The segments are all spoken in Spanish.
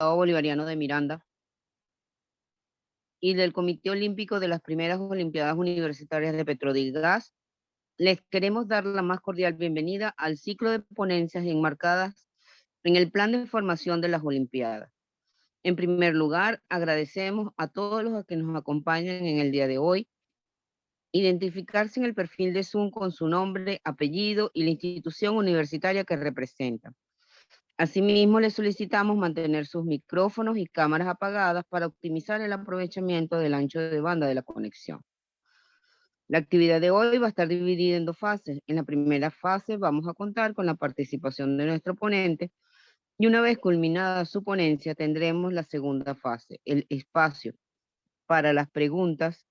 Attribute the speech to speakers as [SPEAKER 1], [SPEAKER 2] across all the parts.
[SPEAKER 1] Estado Bolivariano de Miranda y del Comité Olímpico de las primeras Olimpiadas Universitarias de Petrodigás, les queremos dar la más cordial bienvenida al ciclo de ponencias enmarcadas en el plan de formación de las Olimpiadas. En primer lugar, agradecemos a todos los que nos acompañan en el día de hoy, identificarse en el perfil de Zoom con su nombre, apellido y la institución universitaria que representan. Asimismo, les solicitamos mantener sus micrófonos y cámaras apagadas para optimizar el aprovechamiento del ancho de banda de la conexión. La actividad de hoy va a estar dividida en dos fases. En la primera fase vamos a contar con la participación de nuestro ponente y una vez culminada su ponencia tendremos la segunda fase, el espacio para las preguntas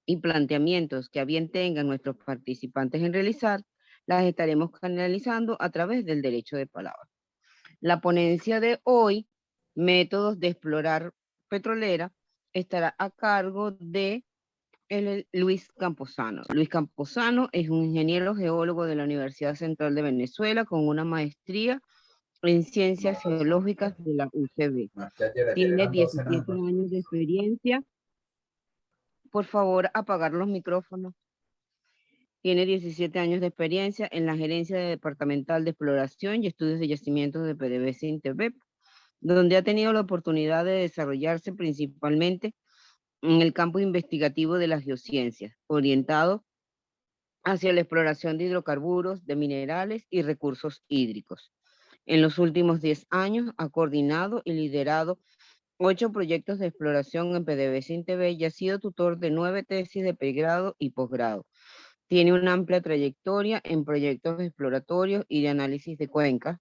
[SPEAKER 1] y planteamientos que a bien tengan nuestros participantes en realizar, las estaremos canalizando a través del derecho de palabra. La ponencia de hoy, Métodos de Explorar Petrolera, estará a cargo de Luis Camposano. Luis Camposano es un ingeniero geólogo de la Universidad Central de Venezuela con una maestría en Ciencias Geológicas de la UCB. Tiene 17 años de experiencia. Por favor, apagar los micrófonos. Tiene 17 años de experiencia en la Gerencia Departamental de Exploración y Estudios de Yacimientos de PDVSA Intevep, donde ha tenido la oportunidad de desarrollarse principalmente en el campo investigativo de las geociencias, orientado hacia la exploración de hidrocarburos, de minerales y recursos hídricos. En los últimos 10 años ha coordinado y liderado 8 proyectos de exploración en PDVSA Intevep y ha sido tutor de 9 tesis de pregrado y posgrado. Tiene una amplia trayectoria en proyectos exploratorios y de análisis de cuencas,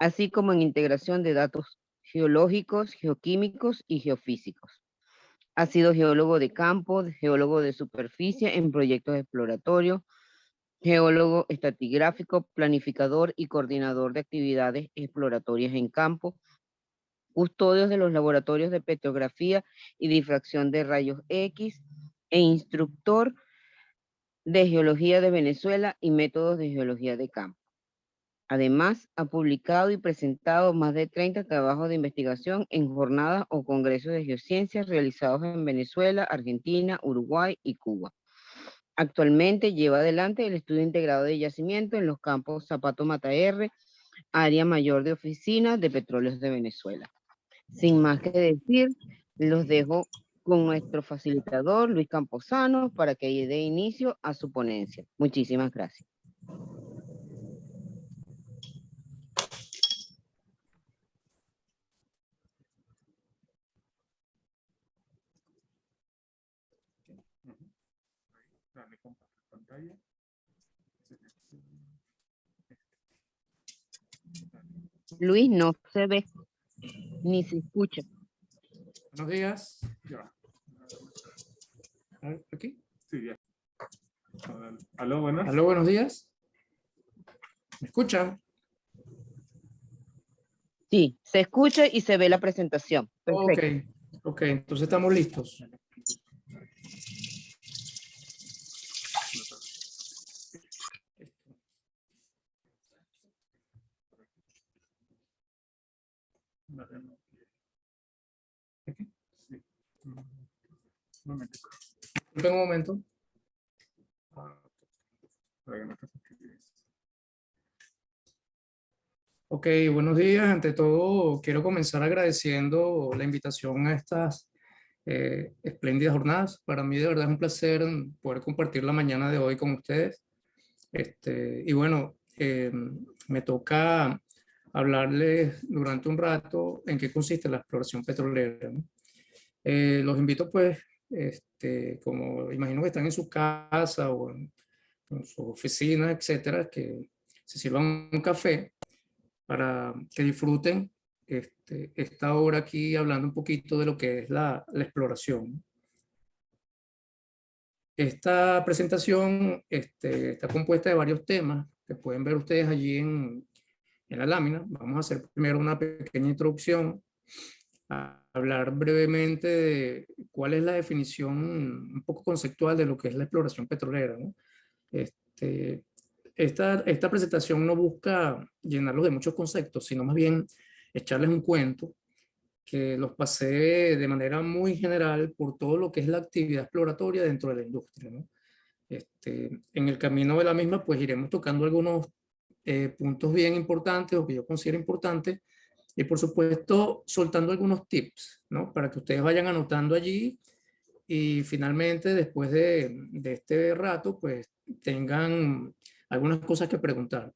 [SPEAKER 1] así como en integración de datos geológicos, geoquímicos y geofísicos. Ha sido geólogo de campo, geólogo de superficie en proyectos exploratorios, geólogo estratigráfico, planificador y coordinador de actividades exploratorias en campo, custodios de los laboratorios de petrografía y difracción de rayos X e instructor de Geología de Venezuela y Métodos de Geología de Campo. Además, ha publicado y presentado más de 30 trabajos de investigación en jornadas o congresos de geociencias realizados en Venezuela, Argentina, Uruguay y Cuba. Actualmente lleva adelante el estudio integrado de yacimiento en los campos Zapato Mata R, área mayor de oficina de Petróleos de Venezuela. Sin más que decir, los dejo con nuestro facilitador, Luis Camposano, para que dé inicio a su ponencia. Muchísimas gracias.
[SPEAKER 2] Dale, compartir pantalla.
[SPEAKER 1] Luis, no se ve ni se escucha.
[SPEAKER 2] Buenos días. Ya. ¿Aquí? Sí, ya. Aló, buenas. Aló, buenos días. ¿Me escuchan?
[SPEAKER 1] Sí, se escucha y se ve la presentación. Perfecto.
[SPEAKER 2] Ok, entonces estamos listos. ¿Aquí? Sí. Un momento. Ok, buenos días. Ante todo, quiero comenzar agradeciendo la invitación a estas espléndidas jornadas. Para mí de verdad es un placer poder compartir la mañana de hoy con ustedes. Y bueno, me toca hablarles durante un rato en qué consiste la exploración petrolera, ¿no? Los invito pues, como imagino que están en su casa o en su oficina, etcétera, que se sirvan un café para que disfruten esta hora aquí hablando un poquito de lo que es la exploración. Esta presentación está compuesta de varios temas que pueden ver ustedes allí en la lámina. Vamos a hacer primero una pequeña introducción, a hablar brevemente de cuál es la definición un poco conceptual de lo que es la exploración petrolera, ¿no? Esta presentación no busca llenarlos de muchos conceptos, sino más bien echarles un cuento que los pasé de manera muy general por todo lo que es la actividad exploratoria dentro de la industria, ¿no? En el camino de la misma, pues iremos tocando algunos puntos bien importantes o que yo considero importantes y por supuesto soltando algunos tips, ¿no? Para que ustedes vayan anotando allí y finalmente después de este rato, pues tengan algunas cosas que preguntar.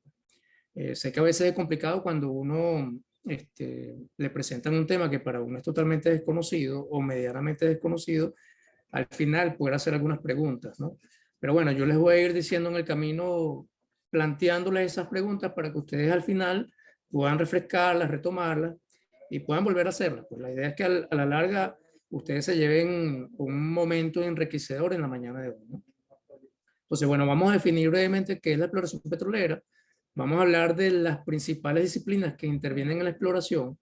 [SPEAKER 2] Sé que a veces es complicado cuando uno le presentan un tema que para uno es totalmente desconocido o medianamente desconocido, al final poder hacer algunas preguntas, ¿no? Pero bueno, yo les voy a ir diciendo en el camino, planteándoles esas preguntas para que ustedes al final puedan refrescarlas, retomarlas y puedan volver a hacerlas. Pues la idea es que a la larga ustedes se lleven un momento enriquecedor en la mañana de hoy, ¿no? Entonces, bueno, vamos a definir brevemente qué es la exploración petrolera. Vamos a hablar de las principales disciplinas que intervienen en la exploración,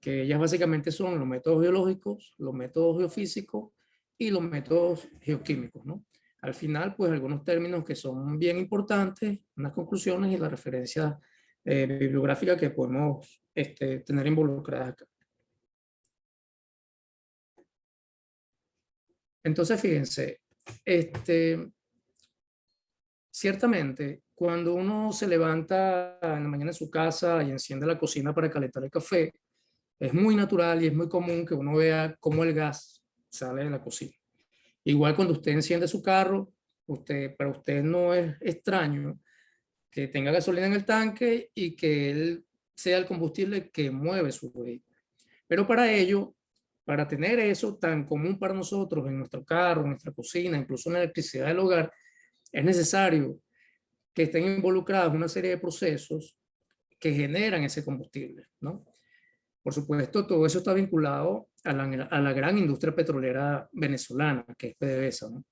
[SPEAKER 2] que ellas básicamente son los métodos biológicos, los métodos geofísicos y los métodos geoquímicos, ¿no? Al final, pues algunos términos que son bien importantes, unas conclusiones y la referencia bibliográfica que podemos tener involucradas acá. Entonces, fíjense, ciertamente, cuando uno se levanta en la mañana en su casa y enciende la cocina para calentar el café, es muy natural y es muy común que uno vea cómo el gas sale de la cocina. Igual cuando usted enciende su carro, para usted no es extraño que tenga gasolina en el tanque y que él sea el combustible que mueve su vehículo. Pero para ello, para tener eso tan común para nosotros en nuestro carro, en nuestra cocina, incluso en la electricidad del hogar, es necesario que estén involucrados una serie de procesos que generan ese combustible, ¿no? Por supuesto, todo eso está vinculado a la gran industria petrolera venezolana, que es PDVSA, ¿no?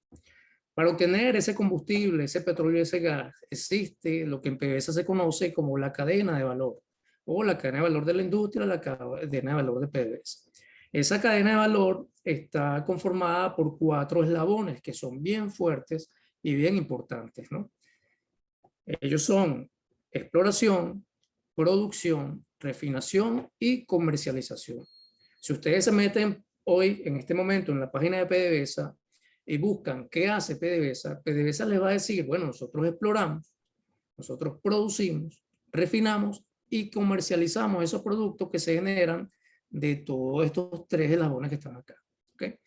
[SPEAKER 2] Para obtener ese combustible, ese petróleo y ese gas, existe lo que en PDVSA se conoce como la cadena de valor, o la cadena de valor de la industria, la cadena de valor de PDVSA. Esa cadena de valor está conformada por 4 eslabones que son bien fuertes y bien importantes, ¿no? Ellos son exploración, producción, refinación y comercialización. Si ustedes se meten hoy, en este momento, en la página de PDVSA y buscan qué hace PDVSA, PDVSA les va a decir, bueno, nosotros exploramos, nosotros producimos, refinamos y comercializamos esos productos que se generan de todos estos 3 eslabones que están acá. ¿Okay?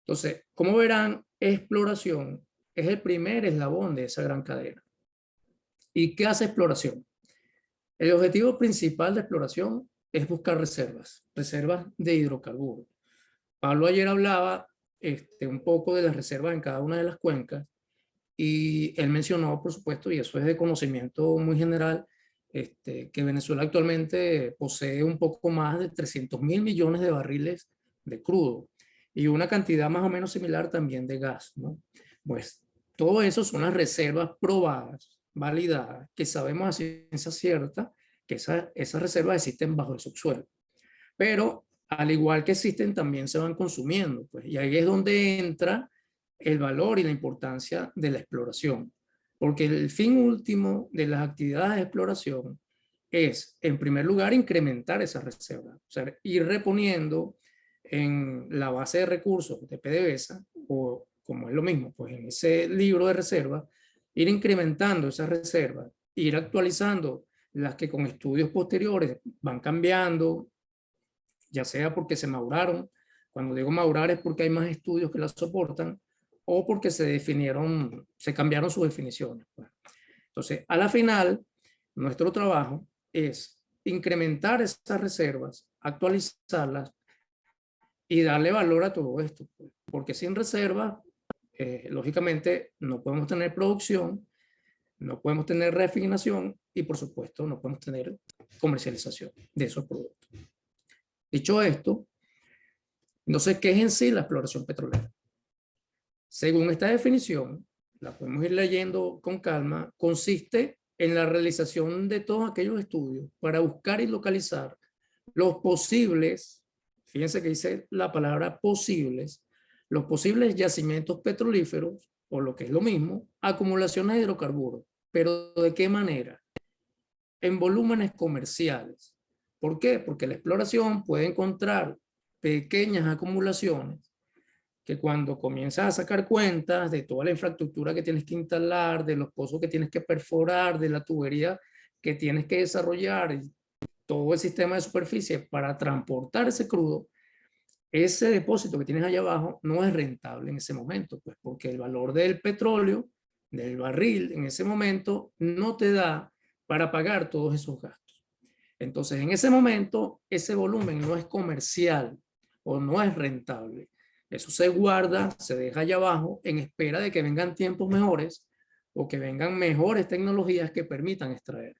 [SPEAKER 2] Entonces, como verán, exploración es el primer eslabón de esa gran cadena. ¿Y qué hace exploración? El objetivo principal de exploración es buscar reservas de hidrocarburos. Pablo ayer hablaba un poco de las reservas en cada una de las cuencas y él mencionó, por supuesto, y eso es de conocimiento muy general, que Venezuela actualmente posee un poco más de 300.000 millones de barriles de crudo y una cantidad más o menos similar también de gas, ¿no? Pues todo eso son las reservas probadas, validadas, que sabemos a ciencia cierta que esas reservas existen bajo el subsuelo. Pero al igual que existen, también se van consumiendo, pues, y ahí es donde entra el valor y la importancia de la exploración. Porque el fin último de las actividades de exploración es, en primer lugar, incrementar esas reservas, o sea, ir reponiendo en la base de recursos de PDVSA, o como es lo mismo, pues en ese libro de reservas, ir incrementando esas reservas, ir actualizando las que con estudios posteriores van cambiando, ya sea porque se maduraron, cuando digo madurar es porque hay más estudios que las soportan, o porque se cambiaron sus definiciones. Entonces, a la final, nuestro trabajo es incrementar esas reservas, actualizarlas y darle valor a todo esto, porque sin reservas, lógicamente, no podemos tener producción, no podemos tener refinación y, por supuesto, no podemos tener comercialización de esos productos. Dicho esto, no sé qué es en sí la exploración petrolera. Según esta definición, la podemos ir leyendo con calma, consiste en la realización de todos aquellos estudios para buscar y localizar los posibles, fíjense que dice la palabra posibles, los posibles yacimientos petrolíferos, o lo que es lo mismo, acumulaciones de hidrocarburos. ¿Pero de qué manera? En volúmenes comerciales, ¿Por qué? Porque la exploración puede encontrar pequeñas acumulaciones que cuando comienzas a sacar cuentas de toda la infraestructura que tienes que instalar, de los pozos que tienes que perforar, de la tubería que tienes que desarrollar, y todo el sistema de superficie para transportar ese crudo, ese depósito que tienes allá abajo no es rentable en ese momento, pues porque el valor del petróleo, del barril, en ese momento no te da para pagar todos esos gastos. Entonces, en ese momento, ese volumen no es comercial o no es rentable. Eso se guarda, se deja allá abajo en espera de que vengan tiempos mejores o que vengan mejores tecnologías que permitan extraer.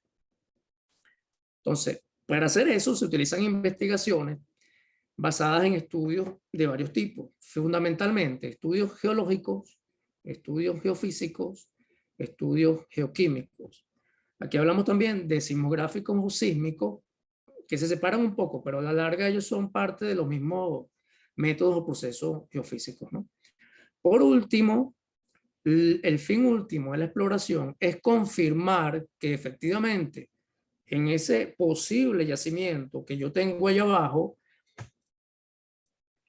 [SPEAKER 2] Entonces, para hacer eso se utilizan investigaciones basadas en estudios de varios tipos, fundamentalmente estudios geológicos, estudios geofísicos, estudios geoquímicos. Aquí hablamos también de sismográficos o sísmicos, que se separan un poco, pero a la larga ellos son parte de los mismos métodos o procesos geofísicos, ¿no? Por último, el fin último de la exploración es confirmar que efectivamente en ese posible yacimiento que yo tengo allá abajo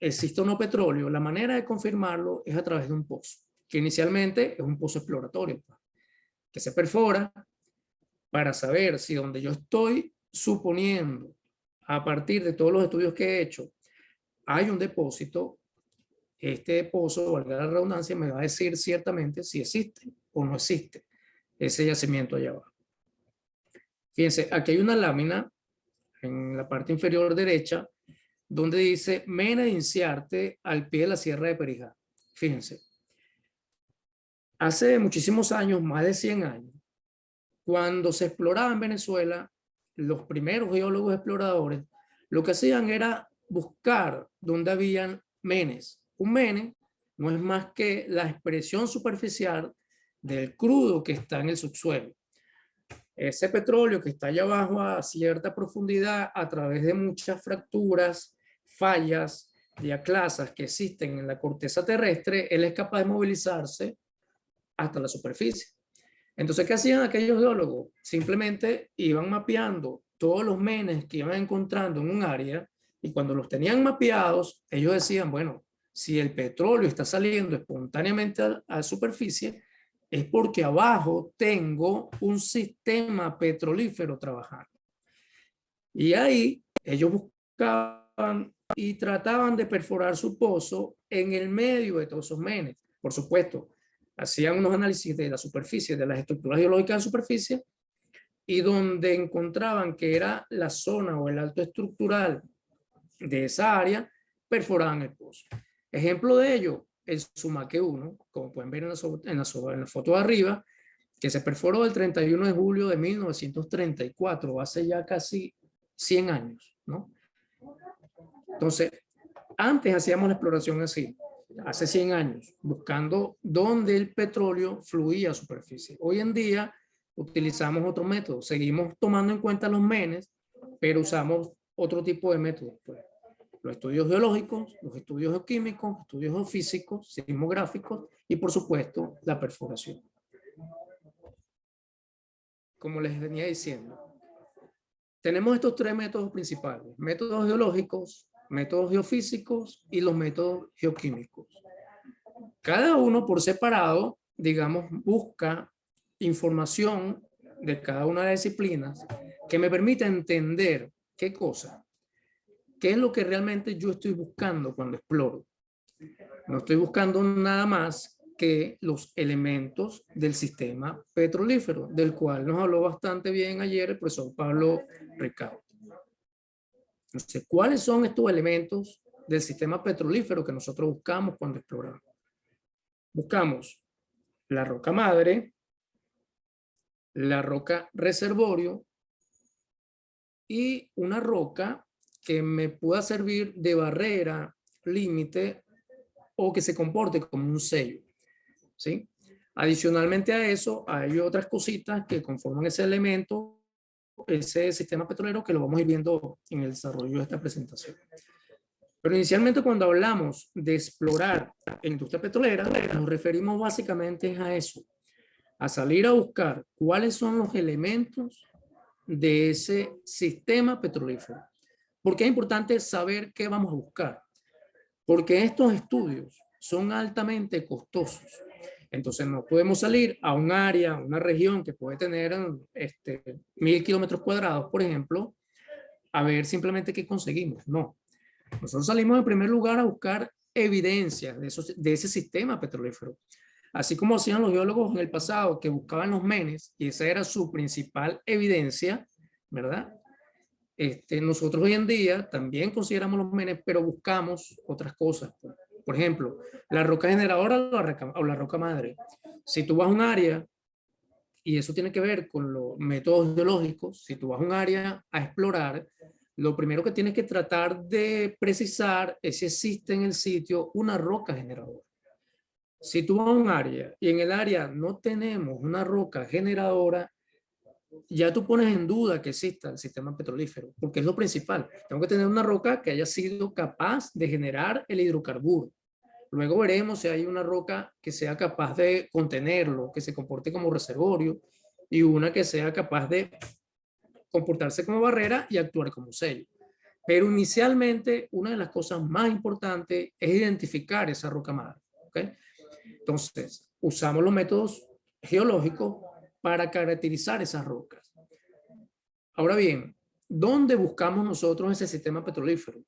[SPEAKER 2] existe o no petróleo. La manera de confirmarlo es a través de un pozo, que inicialmente es un pozo exploratorio, que se perfora para saber si donde yo estoy suponiendo, a partir de todos los estudios que he hecho, hay un depósito. Este pozo, valga la redundancia, me va a decir ciertamente si existe o no existe ese yacimiento allá abajo. Fíjense, aquí hay una lámina en la parte inferior derecha donde dice Mena de Inciarte al pie de la Sierra de Perijá. Fíjense, hace muchísimos años, más de 100 años, cuando se exploraba en Venezuela, los primeros geólogos exploradores lo que hacían era buscar donde habían menes. Un mene no es más que la expresión superficial del crudo que está en el subsuelo. Ese petróleo que está allá abajo a cierta profundidad, a través de muchas fracturas, fallas, diaclasas que existen en la corteza terrestre, él es capaz de movilizarse hasta la superficie. Entonces, ¿qué hacían aquellos geólogos? Simplemente iban mapeando todos los menes que iban encontrando en un área, y cuando los tenían mapeados, ellos decían, bueno, si el petróleo está saliendo espontáneamente a la superficie, es porque abajo tengo un sistema petrolífero trabajando. Y ahí ellos buscaban y trataban de perforar su pozo en el medio de todos esos menes. Por supuesto, hacían unos análisis de la superficie, de las estructuras geológicas de superficie, y donde encontraban que era la zona o el alto estructural de esa área, perforaban el pozo. Ejemplo de ello, el Sumaque 1, como pueden ver en la foto de arriba, que se perforó el 31 de julio de 1934, hace ya casi 100 años, ¿no? Entonces, antes hacíamos la exploración así, hace 100 años, buscando dónde el petróleo fluía a superficie. Hoy en día utilizamos otro método, seguimos tomando en cuenta los menes, pero usamos otro tipo de métodos, pues. Los estudios geológicos, los estudios geoquímicos, estudios geofísicos, sismográficos y, por supuesto, la perforación. Como les venía diciendo, tenemos estos tres métodos principales: métodos geológicos, métodos geofísicos y los métodos geoquímicos. Cada uno por separado, digamos, busca información de cada una de las disciplinas que me permita entender qué cosa, qué es lo que realmente yo estoy buscando cuando exploro. No estoy buscando nada más que los elementos del sistema petrolífero, del cual nos habló bastante bien ayer el profesor Pablo Ricaurte. Entonces, ¿cuáles son estos elementos del sistema petrolífero que nosotros buscamos cuando exploramos? Buscamos la roca madre, la roca reservorio y una roca que me pueda servir de barrera, límite o que se comporte como un sello, ¿sí? Adicionalmente a eso, hay otras cositas que conforman ese elemento, ese sistema petrolero, que lo vamos a ir viendo en el desarrollo de esta presentación. Pero inicialmente, cuando hablamos de explorar en industria petrolera, nos referimos básicamente a eso, a salir a buscar cuáles son los elementos de ese sistema petrolífero. ¿Por qué es importante saber qué vamos a buscar? Porque estos estudios son altamente costosos. Entonces no podemos salir a un área, una región que puede tener 1000 kilómetros cuadrados, por ejemplo, a ver simplemente qué conseguimos. No. Nosotros salimos en primer lugar a buscar evidencias de ese sistema petrolífero. Así como hacían los geólogos en el pasado, que buscaban los menes, y esa era su principal evidencia, ¿verdad? Nosotros hoy en día también consideramos los menes, pero buscamos otras cosas. Por ejemplo, la roca generadora o la roca madre. Si tú vas a un área, y eso tiene que ver con los métodos geológicos, si tú vas a un área a explorar, lo primero que tienes que tratar de precisar es si existe en el sitio una roca generadora. Si tú vas a un área y en el área no tenemos una roca generadora, ya tú pones en duda que exista el sistema petrolífero, porque es lo principal. Tengo que tener una roca que haya sido capaz de generar el hidrocarburo. Luego veremos si hay una roca que sea capaz de contenerlo, que se comporte como reservorio, y una que sea capaz de comportarse como barrera y actuar como sello. Pero inicialmente, una de las cosas más importantes es identificar esa roca madre. ¿Okay? Entonces, usamos los métodos geológicos para caracterizar esas rocas. Ahora bien, ¿dónde buscamos nosotros ese sistema petrolífero?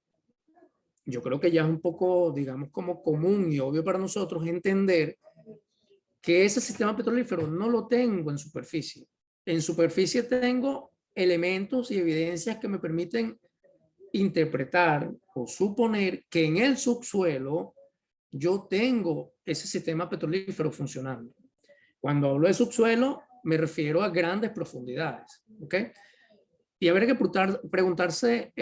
[SPEAKER 2] Yo creo que ya es un poco, digamos, como común y obvio para nosotros entender que ese sistema petrolífero no lo tengo en superficie. En superficie tengo elementos y evidencias que me permiten interpretar o suponer que en el subsuelo yo tengo ese sistema petrolífero funcionando. Cuando hablo de subsuelo, me refiero a grandes profundidades, ¿ok? Y habrá que preguntarse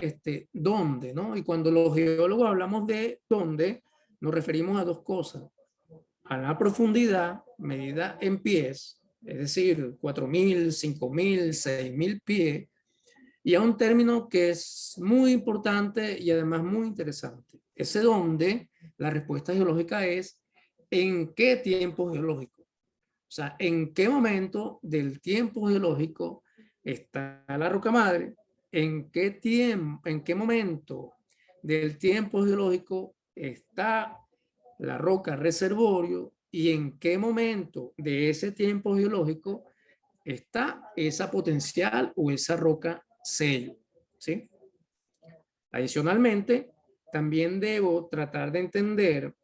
[SPEAKER 2] dónde, ¿no? Y cuando los geólogos hablamos de dónde, nos referimos a dos cosas. A la profundidad medida en pies, es decir, 4.000, 5.000, 6.000 pies, y a un término que es muy importante y además muy interesante. Ese donde la respuesta geológica es ¿en qué tiempo geológico? O sea, ¿en qué momento del tiempo geológico está la roca madre? ¿En qué tiempo, en qué momento del tiempo geológico está la roca reservorio? ¿Y en qué momento de ese tiempo geológico está esa potencial o esa roca sello? ¿Sí? Adicionalmente, también debo tratar de entender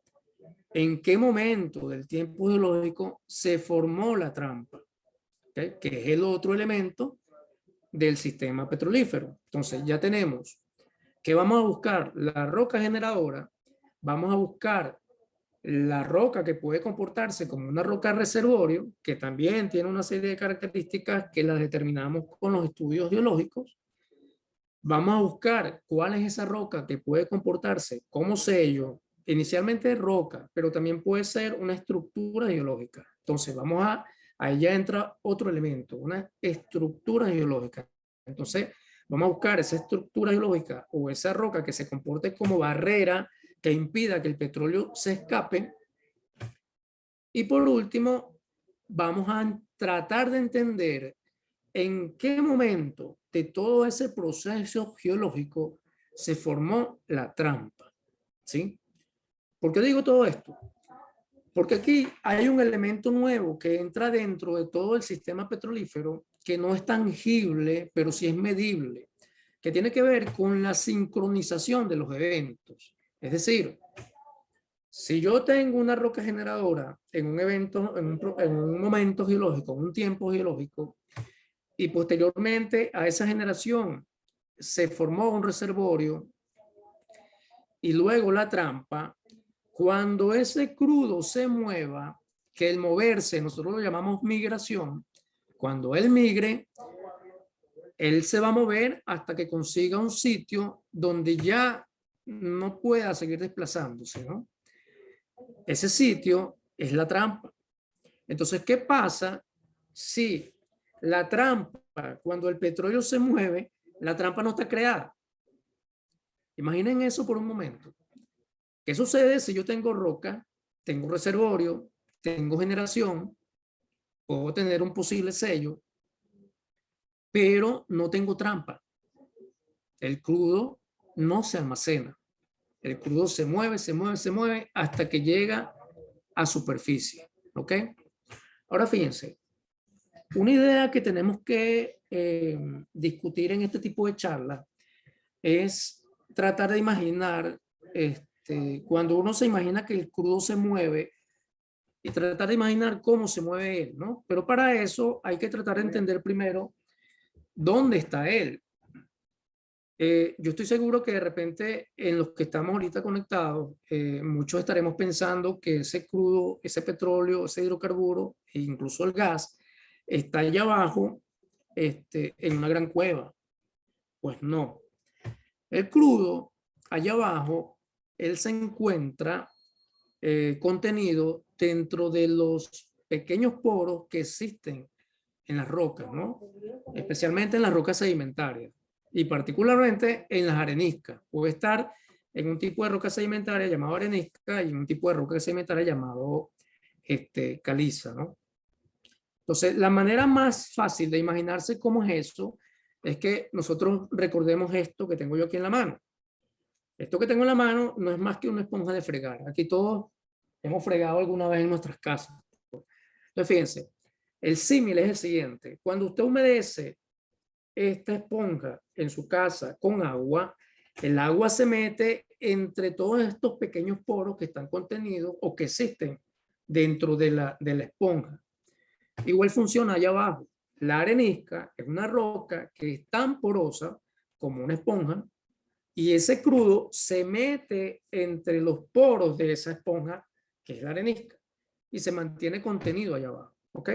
[SPEAKER 2] en qué momento del tiempo geológico se formó la trampa, ¿okay? Que es el otro elemento del sistema petrolífero. Entonces ya tenemos que vamos a buscar la roca generadora, vamos a buscar la roca que puede comportarse como una roca reservorio, que también tiene una serie de características que las determinamos con los estudios geológicos. Vamos a buscar cuál es esa roca que puede comportarse como sello, inicialmente roca, pero también puede ser una estructura geológica. Entonces ahí ya entra otro elemento, una estructura geológica. Entonces vamos a buscar esa estructura geológica o esa roca que se comporte como barrera que impida que el petróleo se escape. Y por último, vamos a tratar de entender en qué momento de todo ese proceso geológico se formó la trampa. ¿Sí? ¿Por qué digo todo esto? Porque aquí hay un elemento nuevo que entra dentro de todo el sistema petrolífero que no es tangible, pero sí es medible, que tiene que ver con la sincronización de los eventos. Es decir, si yo tengo una roca generadora en un evento, en un momento geológico, en un tiempo geológico, y posteriormente a esa generación se formó un reservorio y luego la trampa, cuando ese crudo se mueva, que el moverse, nosotros lo llamamos migración, cuando él migre, él se va a mover hasta que consiga un sitio donde ya no pueda seguir desplazándose, ¿no? Ese sitio es la trampa. Entonces, ¿qué pasa si la trampa, cuando el petróleo se mueve, la trampa no está creada? Imaginen eso por un momento. ¿Qué sucede si yo tengo roca, tengo reservorio, tengo generación, puedo tener un posible sello, pero no tengo trampa. El crudo no se almacena. El crudo se mueve, se mueve, se mueve hasta que llega a superficie. ¿Ok? Ahora fíjense, una idea que tenemos que discutir en este tipo de charlas es tratar de imaginar, cuando uno se imagina que el crudo se mueve, y tratar de imaginar cómo se mueve él, ¿no? Pero para eso hay que tratar de entender primero dónde está él. Yo estoy seguro que de repente en los que estamos ahorita conectados, muchos estaremos pensando que ese crudo, ese petróleo, ese hidrocarburo e incluso el gas está allá abajo en una gran cueva. Pues no. El crudo, allá abajo, él se encuentra contenido dentro de los pequeños poros que existen en las rocas, ¿no? Especialmente en las rocas sedimentarias y particularmente en las areniscas. Puede estar en un tipo de roca sedimentaria llamado arenisca y en un tipo de roca sedimentaria llamado caliza, ¿no? Entonces, la manera más fácil de imaginarse cómo es eso es que nosotros recordemos esto que tengo yo aquí en la mano. Esto que tengo en la mano no es más que una esponja de fregar. Aquí todos hemos fregado alguna vez en nuestras casas. Entonces, fíjense, el símil es el siguiente. Cuando usted humedece esta esponja en su casa con agua, el agua se mete entre todos estos pequeños poros que están contenidos o que existen dentro de la esponja. Igual funciona allá abajo. La arenisca es una roca que es tan porosa como una esponja y ese crudo se mete entre los poros de esa esponja, que es la arenisca, y se mantiene contenido allá abajo. ¿Ok?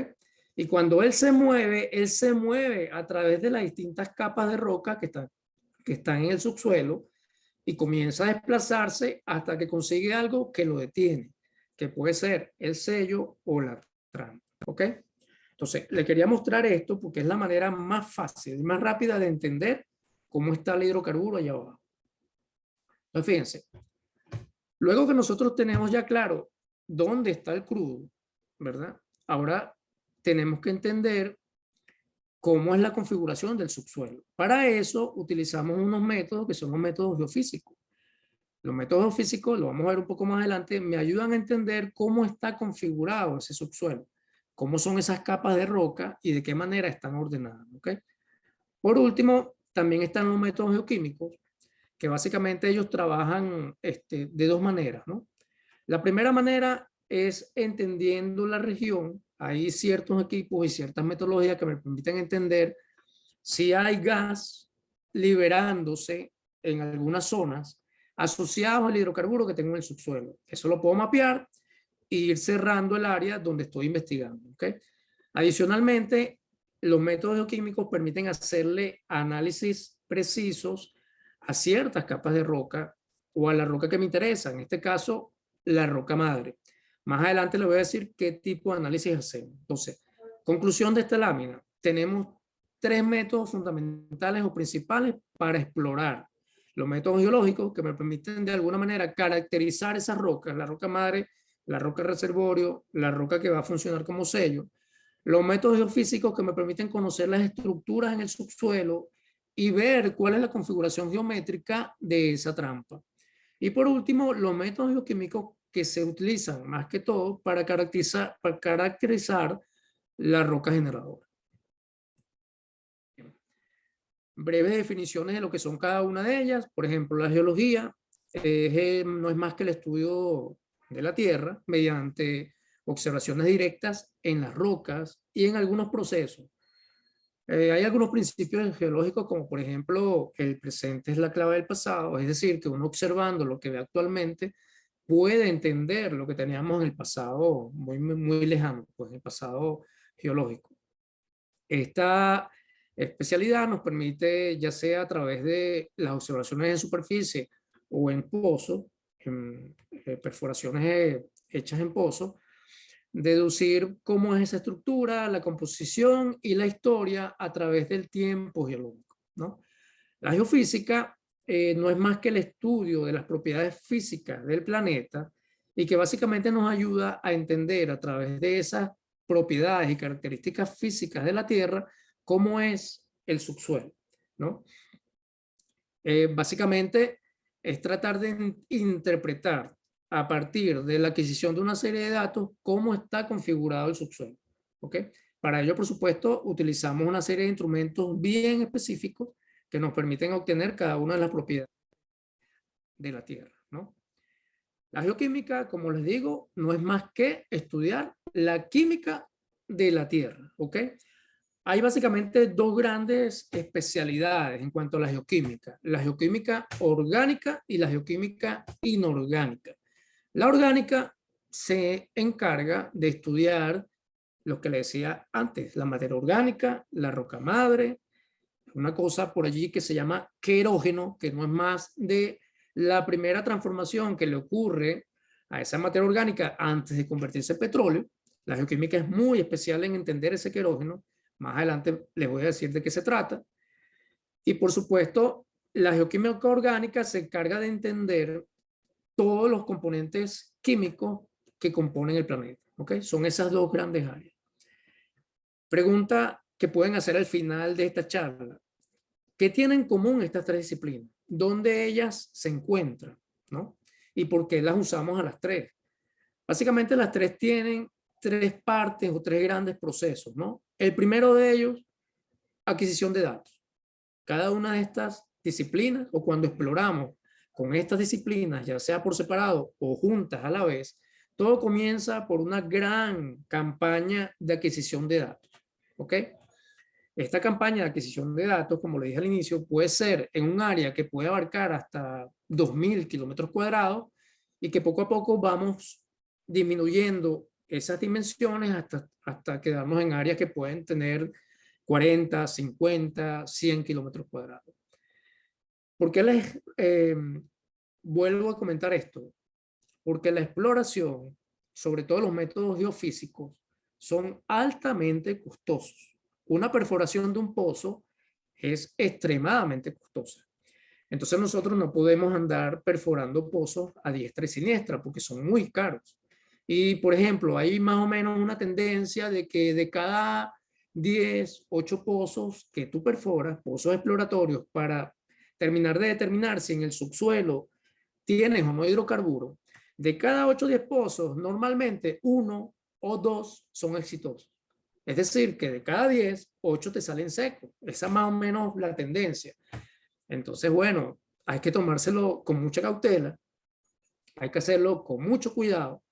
[SPEAKER 2] Y cuando él se mueve a través de las distintas capas de roca que están en el subsuelo y comienza a desplazarse hasta que consigue algo que lo detiene, que puede ser el sello o la trampa. ¿Ok? Entonces, le quería mostrar esto porque es la manera más fácil y más rápida de entender cómo está el hidrocarburo allá abajo. Entonces, fíjense, luego que nosotros tenemos ya claro dónde está el crudo, ¿verdad? Ahora tenemos que entender cómo es la configuración del subsuelo. Para eso utilizamos unos métodos que son los métodos geofísicos. Los métodos geofísicos, lo vamos a ver un poco más adelante, me ayudan a entender cómo está configurado ese subsuelo, cómo son esas capas de roca y de qué manera están ordenadas. ¿Okay? Por último, también están los métodos geoquímicos, que básicamente ellos trabajan de dos maneras, ¿no? La primera manera es entendiendo la región. Hay ciertos equipos y ciertas metodologías que me permiten entender si hay gas liberándose en algunas zonas asociados al hidrocarburo que tengo en el subsuelo. Eso lo puedo mapear e ir cerrando el área donde estoy investigando. ¿Okay? Adicionalmente, los métodos geoquímicos permiten hacerle análisis precisos a ciertas capas de roca o a la roca que me interesa, en este caso, la roca madre. Más adelante les voy a decir qué tipo de análisis hacemos. Entonces, conclusión de esta lámina, tenemos tres métodos fundamentales o principales para explorar. Los métodos geológicos que me permiten de alguna manera caracterizar esas rocas, la roca madre, la roca reservorio, la roca que va a funcionar como sello. Los métodos geofísicos que me permiten conocer las estructuras en el subsuelo y ver cuál es la configuración geométrica de esa trampa. Y por último, los métodos geoquímicos que se utilizan más que todo para caracterizar la roca generadora. Breves definiciones de lo que son cada una de ellas. Por ejemplo, la geología no es más que el estudio de la Tierra mediante observaciones directas en las rocas y en algunos procesos. Hay algunos principios geológicos como por ejemplo el presente es la clave del pasado, es decir, que uno observando lo que ve actualmente puede entender lo que teníamos en el pasado muy lejano, pues en el pasado geológico. Esta especialidad nos permite, ya sea a través de las observaciones en superficie o en pozos, perforaciones hechas en pozos, deducir cómo es esa estructura, la composición y la historia a través del tiempo geológico, ¿no? La geofísica no es más que el estudio de las propiedades físicas del planeta y que básicamente nos ayuda a entender a través de esas propiedades y características físicas de la Tierra cómo es el subsuelo, ¿no? Básicamente es tratar de interpretar a partir de la adquisición de una serie de datos cómo está configurado el subsuelo, ¿ok? Para ello, por supuesto, utilizamos una serie de instrumentos bien específicos que nos permiten obtener cada una de las propiedades de la Tierra, ¿no? La geoquímica, como les digo, no es más que estudiar la química de la Tierra, ¿ok? Hay básicamente dos grandes especialidades en cuanto a la geoquímica orgánica y la geoquímica inorgánica. La orgánica se encarga de estudiar lo que le decía antes, la materia orgánica, la roca madre, una cosa por allí que se llama querógeno, que no es más de la primera transformación que le ocurre a esa materia orgánica antes de convertirse en petróleo. La geoquímica es muy especial en entender ese querógeno. Más adelante les voy a decir de qué se trata. Y por supuesto, la geoquímica orgánica se encarga de entender todos los componentes químicos que componen el planeta. ¿Ok? Son esas dos grandes áreas. Pregunta que pueden hacer al final de esta charla. ¿Qué tienen en común estas tres disciplinas? ¿Dónde ellas se encuentran? ¿No? ¿Y por qué las usamos a las tres? Básicamente las tres tienen tres partes o tres grandes procesos, ¿no? El primero de ellos, adquisición de datos. Cada una de estas disciplinas, o cuando exploramos con estas disciplinas, ya sea por separado o juntas a la vez, todo comienza por una gran campaña de adquisición de datos, ¿ok? Esta campaña de adquisición de datos, como le dije al inicio, puede ser en un área que puede abarcar hasta 2.000 kilómetros cuadrados y que poco a poco vamos disminuyendo esas dimensiones hasta quedarnos en áreas que pueden tener 40, 50, 100 kilómetros cuadrados. ¿Por qué les vuelvo a comentar esto? Porque la exploración, sobre todo los métodos geofísicos, son altamente costosos. Una perforación de un pozo es extremadamente costosa. Entonces nosotros no podemos andar perforando pozos a diestra y siniestra porque son muy caros. Y por ejemplo, hay más o menos una tendencia de que de cada 10, 8 pozos que tú perforas, pozos exploratorios, para terminar de determinar si en el subsuelo tienes o no hidrocarburos, de cada 8 o 10 pozos, normalmente 1 o 2 son exitosos. Es decir, que de cada 10, 8 te salen secos. Esa es más o menos la tendencia. Entonces, bueno, hay que tomárselo con mucha cautela, hay que hacerlo con mucho cuidado,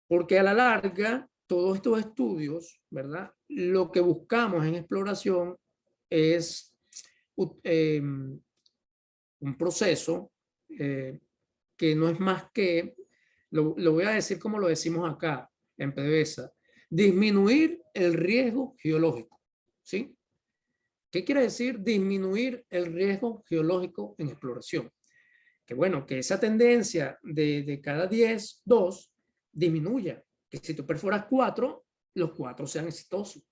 [SPEAKER 2] porque a la larga, todos estos estudios, ¿verdad? Lo que buscamos en exploración es un proceso que no es más que, lo voy a decir como lo decimos acá en PDVSA, disminuir el riesgo geológico, ¿sí? ¿Qué quiere decir disminuir el riesgo geológico en exploración? Que bueno, que esa tendencia de cada 10, 2, disminuya. Que si tú perforas 4, los 4 sean exitosos.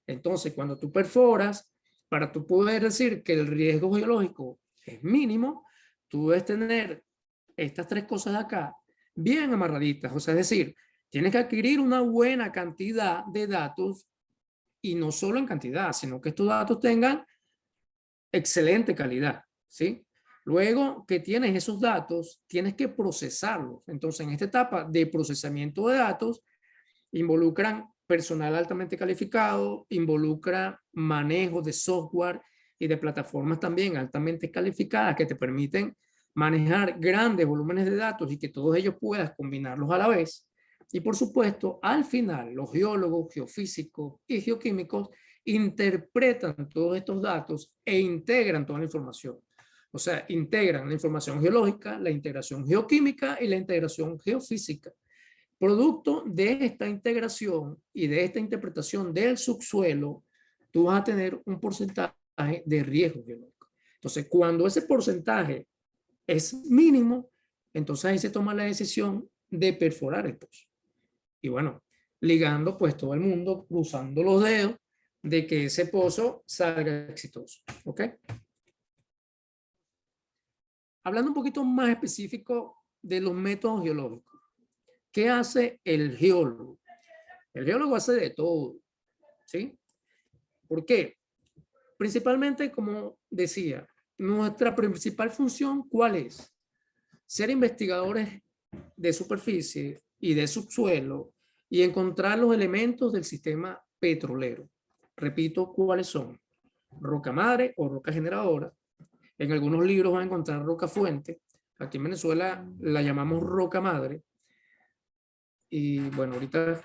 [SPEAKER 2] Entonces, cuando tú perforas, para tú poder decir que el riesgo geológico es mínimo, tú debes tener estas tres cosas de acá bien amarraditas. O sea, es decir, tienes que adquirir una buena cantidad de datos y no solo en cantidad, sino que estos datos tengan excelente calidad, ¿sí? Luego que tienes esos datos, tienes que procesarlos. Entonces, en esta etapa de procesamiento de datos, involucran personal altamente calificado, involucra manejo de software y de plataformas también altamente calificadas que te permiten manejar grandes volúmenes de datos y que todos ellos puedas combinarlos a la vez. Y por supuesto, al final, los geólogos, geofísicos y geoquímicos interpretan todos estos datos e integran toda la información. O sea, integran la información geológica, la integración geoquímica y la integración geofísica. Producto de esta integración y de esta interpretación del subsuelo, tú vas a tener un porcentaje de riesgo geológico. Entonces, cuando ese porcentaje es mínimo, entonces ahí se toma la decisión de perforar el pozo. Y bueno, ligando pues todo el mundo, cruzando los dedos de que ese pozo salga exitoso. ¿Ok? Hablando un poquito más específico de los métodos geológicos. ¿Qué hace el geólogo? El geólogo hace de todo, ¿sí? ¿Por qué? Principalmente, como decía, nuestra principal función, ¿cuál es? Ser investigadores de superficie y de subsuelo y encontrar los elementos del sistema petrolero. Repito, ¿cuáles son? Roca madre o roca generadora. En algunos libros van a encontrar roca fuente. Aquí en Venezuela la llamamos roca madre. Y bueno, ahorita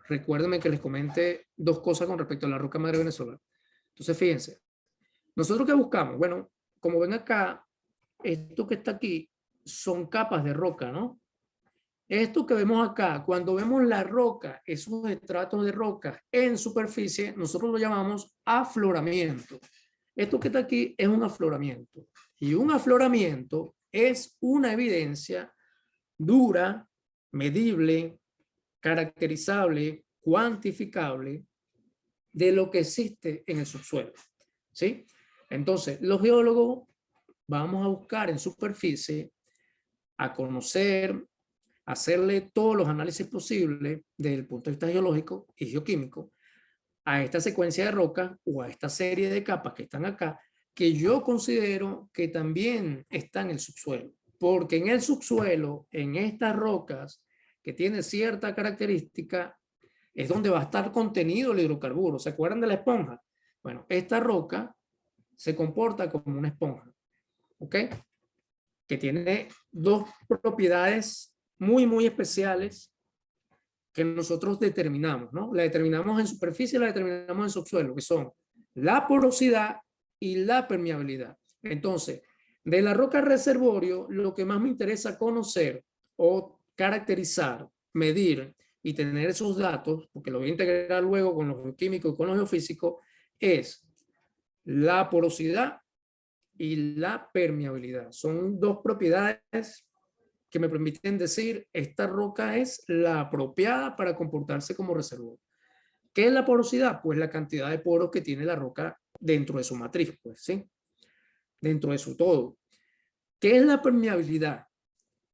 [SPEAKER 2] recuérdenme que les comente dos cosas con respecto a la roca madre venezolana. Entonces, fíjense, nosotros qué buscamos, bueno, como ven acá, esto que está aquí son capas de roca, ¿no? Esto que vemos acá, cuando vemos la roca, esos estratos de roca en superficie, nosotros lo llamamos afloramiento. Esto que está aquí es un afloramiento. Y un afloramiento es una evidencia dura, medible, caracterizable, cuantificable de lo que existe en el subsuelo. ¿Sí? Entonces, los geólogos vamos a buscar en superficie a conocer, hacerle todos los análisis posibles desde el punto de vista geológico y geoquímico a esta secuencia de rocas o a esta serie de capas que están acá, que yo considero que también está en el subsuelo. Porque en el subsuelo, en estas rocas que tienen cierta característica, es donde va a estar contenido el hidrocarburo. ¿Se acuerdan de la esponja? Bueno, esta roca se comporta como una esponja, ¿ok? Que tiene dos propiedades muy especiales que nosotros determinamos, ¿no? La determinamos en superficie y la determinamos en subsuelo, que son la porosidad y la permeabilidad. Entonces, de la roca reservorio, lo que más me interesa conocer o caracterizar, medir y tener esos datos, porque lo voy a integrar luego con los geoquímicos y con los geofísicos, es la porosidad y la permeabilidad. Son dos propiedades que me permiten decir, esta roca es la apropiada para comportarse como reservorio. ¿Qué es la porosidad? Pues la cantidad de poros que tiene la roca dentro de su matriz, pues, ¿sí? Dentro de su todo. ¿Qué es la permeabilidad?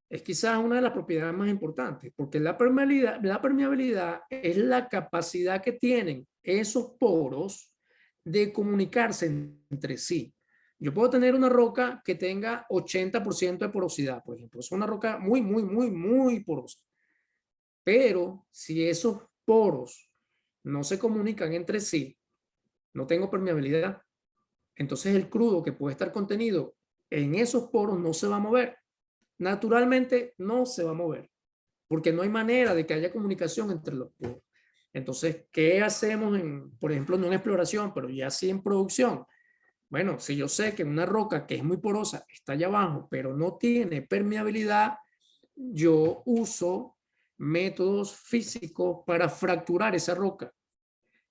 [SPEAKER 2] Es quizás una de las propiedades más importantes, porque la permeabilidad es la capacidad que tienen esos poros de comunicarse entre sí. Yo puedo tener una roca que tenga 80% de porosidad, por ejemplo. Es una roca muy porosa. Pero si esos poros no se comunican entre sí, no tengo permeabilidad. Entonces el crudo que puede estar contenido en esos poros no se va a mover. Naturalmente no se va a mover, porque no hay manera de que haya comunicación entre los poros. Entonces, ¿qué hacemos por ejemplo, no en exploración, pero ya sí en producción? Bueno, si yo sé que una roca que es muy porosa está allá abajo, pero no tiene permeabilidad, yo uso métodos físicos para fracturar esa roca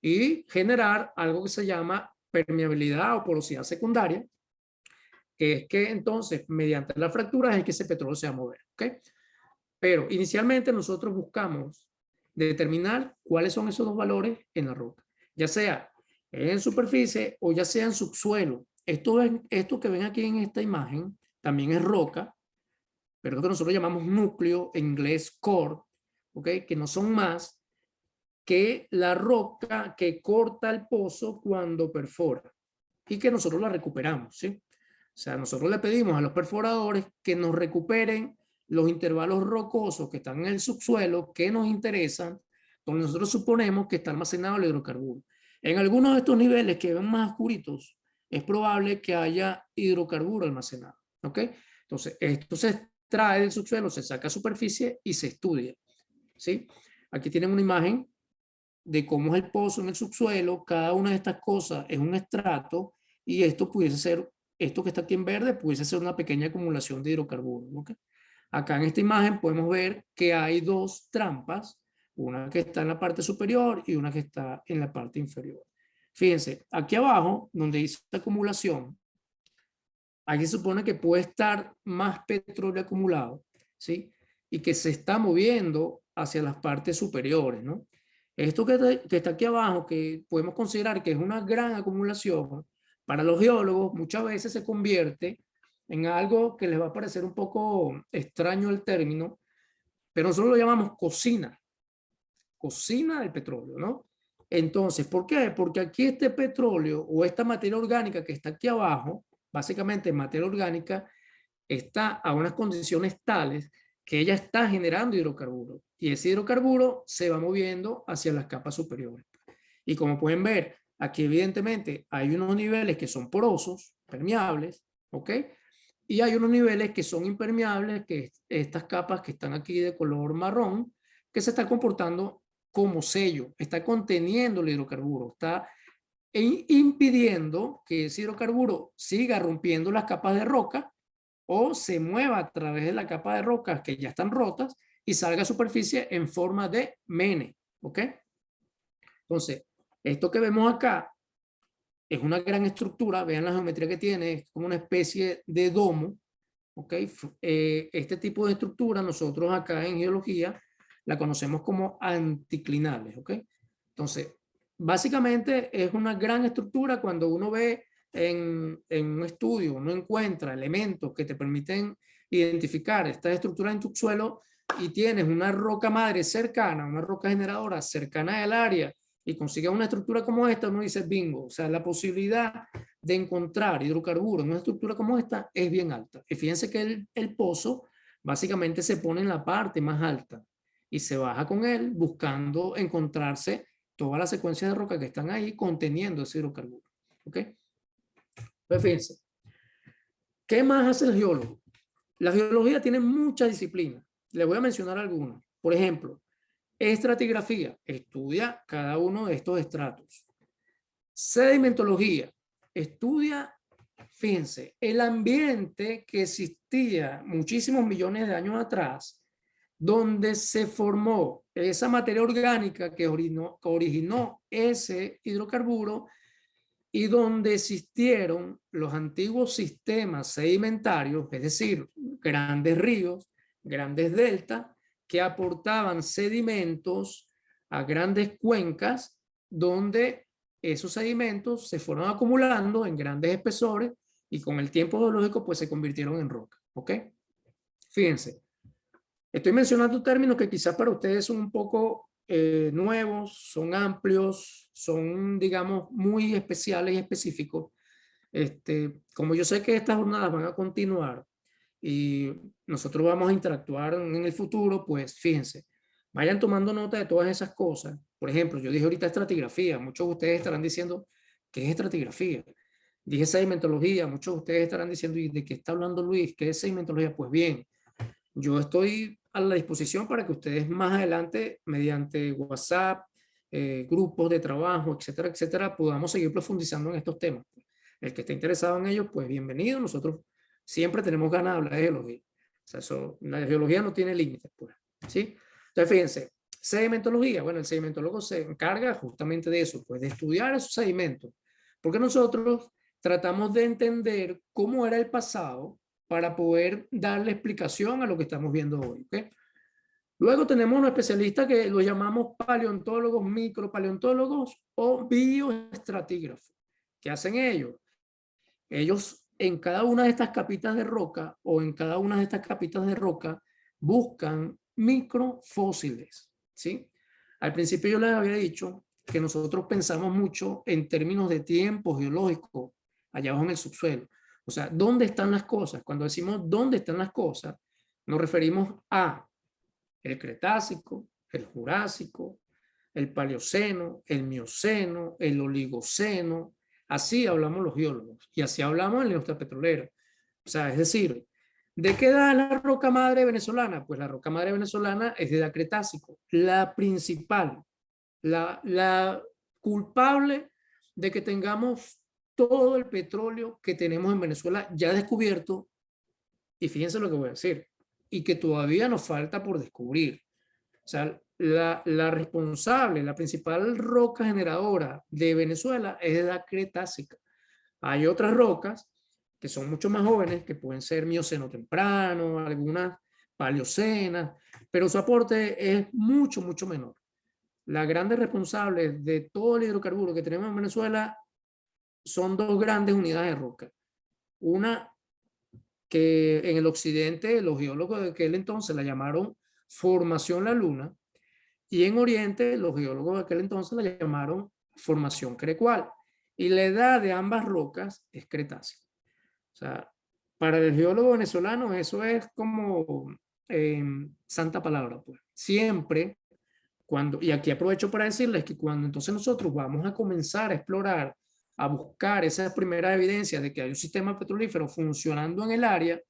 [SPEAKER 2] y generar algo que se llama permeabilidad o porosidad secundaria, que es que entonces, mediante la fractura, es que ese petróleo se va a mover. ¿Ok? Pero inicialmente nosotros buscamos determinar cuáles son esos dos valores en la roca, ya sea en superficie o ya sea en subsuelo. Esto que ven aquí en esta imagen también es roca, pero lo que nosotros llamamos núcleo, en inglés core, ¿okay? Que no son más que la roca que corta el pozo cuando perfora y que nosotros la recuperamos, ¿sí? O sea, nosotros le pedimos a los perforadores que nos recuperen los intervalos rocosos que están en el subsuelo, que nos interesan, donde nosotros suponemos que está almacenado el hidrocarburo. En algunos de estos niveles que ven más oscuritos, es probable que haya hidrocarburo almacenado, ¿ok? Entonces, esto se extrae del subsuelo, se saca a superficie y se estudia, ¿sí? Aquí tienen una imagen de cómo es el pozo en el subsuelo. Cada una de estas cosas es un estrato y esto pudiese ser, esto que está aquí en verde, pudiese ser una pequeña acumulación de hidrocarburos, ¿okay? Acá en esta imagen podemos ver que hay dos trampas, una que está en la parte superior y una que está en la parte inferior. Fíjense, aquí abajo, donde dice acumulación, aquí se supone que puede estar más petróleo acumulado, ¿sí? Y que se está moviendo hacia las partes superiores, ¿no? Esto que está aquí abajo, que podemos considerar que es una gran acumulación, para los geólogos muchas veces se convierte en algo que les va a parecer un poco extraño el término, pero nosotros lo llamamos cocina del petróleo, ¿no? Entonces, ¿por qué? Porque aquí este petróleo o esta materia orgánica que está aquí abajo, básicamente materia orgánica, está a unas condiciones tales que ella está generando hidrocarburos y ese hidrocarburo se va moviendo hacia las capas superiores. Y como pueden ver, aquí evidentemente hay unos niveles que son porosos, permeables, ¿ok? Y hay unos niveles que son impermeables, que estas capas que están aquí de color marrón, que se está comportando como sello, está conteniendo el hidrocarburo, está impidiendo que ese hidrocarburo siga rompiendo las capas de roca o se mueva a través de la capa de rocas que ya están rotas y salga a superficie en forma de mene, ¿ok? Entonces, esto que vemos acá es una gran estructura, vean la geometría que tiene, es como una especie de domo, ¿ok? Este tipo de estructura nosotros acá en geología la conocemos como anticlinales, ¿ok? Entonces, básicamente es una gran estructura cuando uno ve en un estudio, uno encuentra elementos que te permiten identificar estas estructuras en tu suelo y tienes una roca madre cercana, una roca generadora cercana al área y consigues una estructura como esta, uno dice bingo, o sea, la posibilidad de encontrar hidrocarburos en una estructura como esta es bien alta. Y fíjense que el pozo básicamente se pone en la parte más alta y se baja con él buscando encontrarse todas las secuencias de roca que están ahí conteniendo ese hidrocarburo. ¿Ok? Pues fíjense, ¿qué más hace el geólogo? La geología tiene muchas disciplinas. Les voy a mencionar algunas. Por ejemplo, estratigrafía, estudia cada uno de estos estratos. Sedimentología, estudia, fíjense, el ambiente que existía muchísimos millones de años atrás, donde se formó esa materia orgánica que originó ese hidrocarburo y donde existieron los antiguos sistemas sedimentarios, es decir, grandes ríos, grandes deltas, que aportaban sedimentos a grandes cuencas donde esos sedimentos se fueron acumulando en grandes espesores y con el tiempo geológico pues se convirtieron en roca. ¿Ok? Fíjense, estoy mencionando términos que quizás para ustedes son un poco nuevos, son amplios, son, digamos, muy especiales y específicos. Como yo sé que estas jornadas van a continuar y nosotros vamos a interactuar en el futuro, pues fíjense, vayan tomando nota de todas esas cosas. Por ejemplo, yo dije ahorita estratigrafía, muchos de ustedes estarán diciendo, ¿qué es estratigrafía? Dije sedimentología, muchos de ustedes estarán diciendo, ¿y de qué está hablando Luis? ¿Qué es sedimentología? Pues bien, yo estoy a la disposición para que ustedes más adelante, mediante WhatsApp, grupos de trabajo, etcétera, etcétera, podamos seguir profundizando en estos temas. El que esté interesado en ellos, pues bienvenido. Nosotros siempre tenemos ganas de hablar de geología. O sea, la geología no tiene límites, pues. ¿Sí? Entonces, fíjense, sedimentología. Bueno, el sedimentólogo se encarga justamente de eso, pues de estudiar esos sedimentos. Porque nosotros tratamos de entender cómo era el pasado para poder darle explicación a lo que estamos viendo hoy. ¿Okay? Luego tenemos unos especialistas que los llamamos paleontólogos, micropaleontólogos o bioestratígrafos. ¿Qué hacen ellos? Ellos en cada una de estas capitas de roca o en cada una de estas capitas de roca buscan microfósiles. ¿Sí? Al principio yo les había dicho que nosotros pensamos mucho en términos de tiempo geológico allá abajo en el subsuelo. O sea, ¿dónde están las cosas? Cuando decimos dónde están las cosas, nos referimos a el Cretácico, el Jurásico, el Paleoceno, el Mioceno, el Oligoceno. Así hablamos los geólogos y así hablamos en la industria petrolera. O sea, es decir, ¿de qué edad es la roca madre venezolana? Pues la roca madre venezolana es de edad Cretácico, la principal, la culpable de que tengamos todo el petróleo que tenemos en Venezuela ya descubierto, y fíjense lo que voy a decir, y que todavía nos falta por descubrir. O sea, la responsable, la principal roca generadora de Venezuela es de edad cretácica. Hay otras rocas que son mucho más jóvenes, que pueden ser mioceno temprano, algunas paleocenas, pero su aporte es mucho, mucho menor. Las grandes responsables de todo el hidrocarburo que tenemos en Venezuela son dos grandes unidades de roca. Una que en el occidente los geólogos de aquel entonces la llamaron Formación La Luna, Y en Oriente, los geólogos de aquel entonces la llamaron formación crecual. Y la edad de ambas rocas es Cretácico. O sea, para el geólogo venezolano eso es como santa palabra, pues. Siempre cuando, y aquí aprovecho para decirles que cuando entonces nosotros vamos a comenzar a explorar, a buscar esas primeras evidencias de que hay un sistema petrolífero funcionando en el área,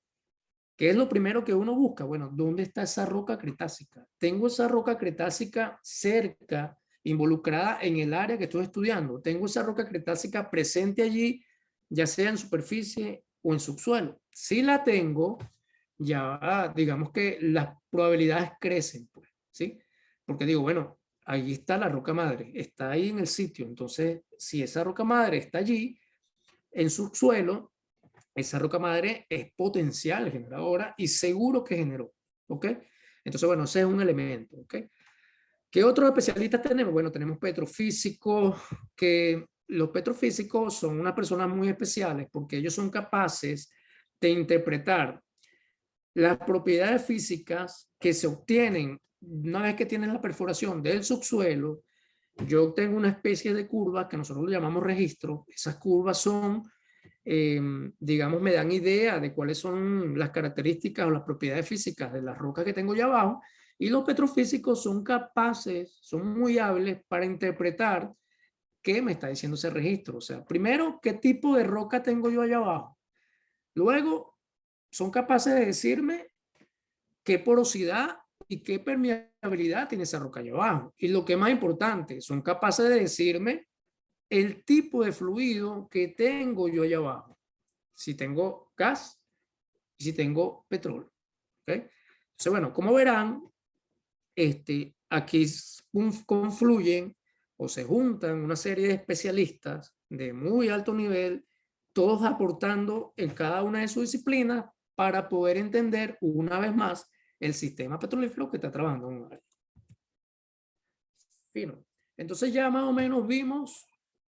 [SPEAKER 2] ¿qué es lo primero que uno busca? Bueno, ¿dónde está esa roca cretácica? Tengo esa roca cretácica cerca, involucrada en el área que estoy estudiando. Tengo esa roca cretácica presente allí, ya sea en superficie o en subsuelo. Si la tengo, ya digamos que las probabilidades crecen, pues, ¿sí? Porque digo, bueno, ahí está la roca madre, está ahí en el sitio. Entonces, si esa roca madre está allí, en subsuelo, esa roca madre es potencial generadora y seguro que generó, ¿ok? Entonces, bueno, ese es un elemento, ¿ok? ¿Qué otros especialistas tenemos? Bueno, tenemos petrofísicos, que los petrofísicos son unas personas muy especiales porque ellos son capaces de interpretar las propiedades físicas que se obtienen una vez que tienen la perforación del subsuelo. Yo tengo una especie de curva que nosotros le llamamos registro. Esas curvas son digamos, me dan idea de cuáles son las características o las propiedades físicas de las rocas que tengo allá abajo, y los petrofísicos son capaces, son muy hábiles para interpretar qué me está diciendo ese registro. O sea, primero, qué tipo de roca tengo yo allá abajo. Luego, son capaces de decirme qué porosidad y qué permeabilidad tiene esa roca allá abajo. Y lo que es más importante, son capaces de decirme el tipo de fluido que tengo yo allá abajo. Si tengo gas y si tengo petróleo. ¿Okay? Entonces, bueno, como verán, aquí confluyen o se juntan una serie de especialistas de muy alto nivel, todos aportando en cada una de sus disciplinas para poder entender una vez más el sistema petrolífero que está trabajando en un área. Fino. Entonces ya más o menos vimos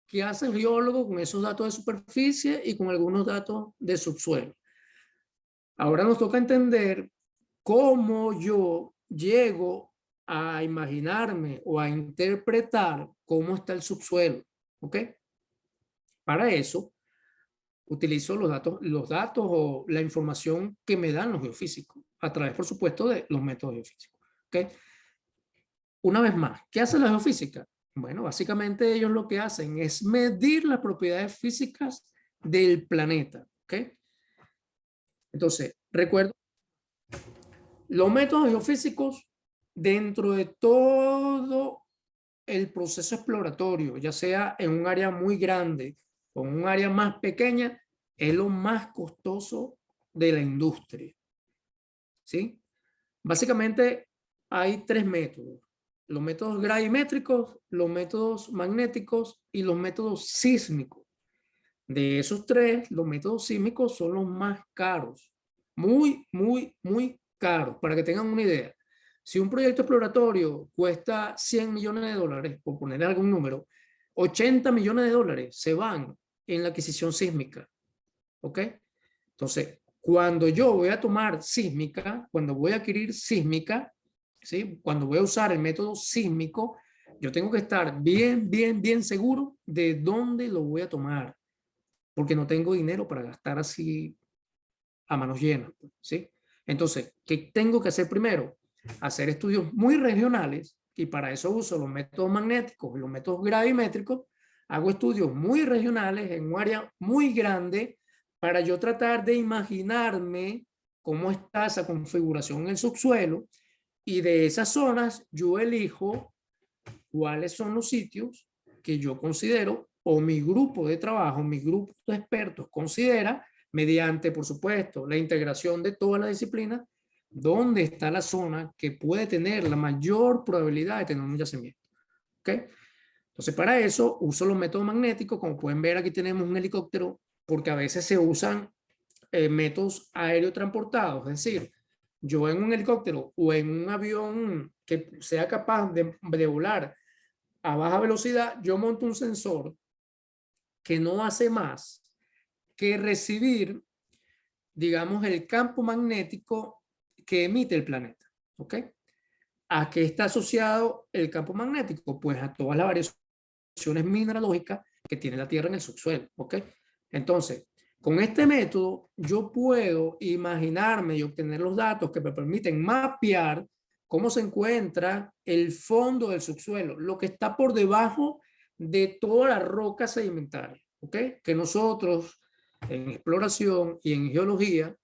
[SPEAKER 2] qué hace el geólogo con esos datos de superficie y con algunos datos de subsuelo. Ahora nos toca entender cómo yo llego a imaginarme o a interpretar cómo está el subsuelo. ¿Ok? Para eso utilizo los datos o la información que me dan los geofísicos, a través, por supuesto, de los métodos geofísicos. ¿Ok? Una vez más, ¿qué hace la geofísica? Bueno, básicamente ellos lo que hacen es medir las propiedades físicas del planeta. ¿Ok? Entonces, recuerdo, los métodos geofísicos dentro de todo el proceso exploratorio, ya sea en un área muy grande o en un área más pequeña, es lo más costoso de la industria. ¿Sí? Básicamente hay tres métodos: los métodos gravimétricos, los métodos magnéticos y los métodos sísmicos. De esos tres, los métodos sísmicos son los más caros, muy, muy, muy caros. Para que tengan una idea, si un proyecto exploratorio cuesta 100 millones de dólares, por poner algún número, 80 millones de dólares se van en la adquisición sísmica. ¿Ok? Entonces, cuando yo voy a tomar sísmica, cuando voy a adquirir sísmica, ¿sí? Cuando voy a usar el método sísmico, yo tengo que estar bien, bien, bien seguro de dónde lo voy a tomar, porque no tengo dinero para gastar así a manos llenas, ¿sí? Entonces, ¿qué tengo que hacer primero? Hacer estudios muy regionales, y para eso uso los métodos magnéticos y los métodos gravimétricos. Hago estudios muy regionales en un área muy grande para yo tratar de imaginarme cómo está esa configuración en el subsuelo, y de esas zonas yo elijo cuáles son los sitios que yo considero, o mi grupo de trabajo, mi grupo de expertos considera, mediante, por supuesto, la integración de todas las disciplinas, dónde está la zona que puede tener la mayor probabilidad de tener un yacimiento. ¿Ok? Entonces, para eso uso los métodos magnéticos. Como pueden ver, aquí tenemos un helicóptero, porque a veces se usan métodos aerotransportados, es decir, yo en un helicóptero o en un avión que sea capaz de volar a baja velocidad, yo monto un sensor que no hace más que recibir, digamos, el campo magnético que emite el planeta. ¿Ok? ¿A qué está asociado el campo magnético? Pues a todas las variaciones mineralógicas que tiene la Tierra en el subsuelo, ¿ok? Entonces, con este método yo puedo imaginarme y obtener los datos que me permiten mapear cómo se encuentra el fondo del subsuelo, lo que está por debajo de toda la roca sedimentaria, ¿ok? Que nosotros en exploración y en geología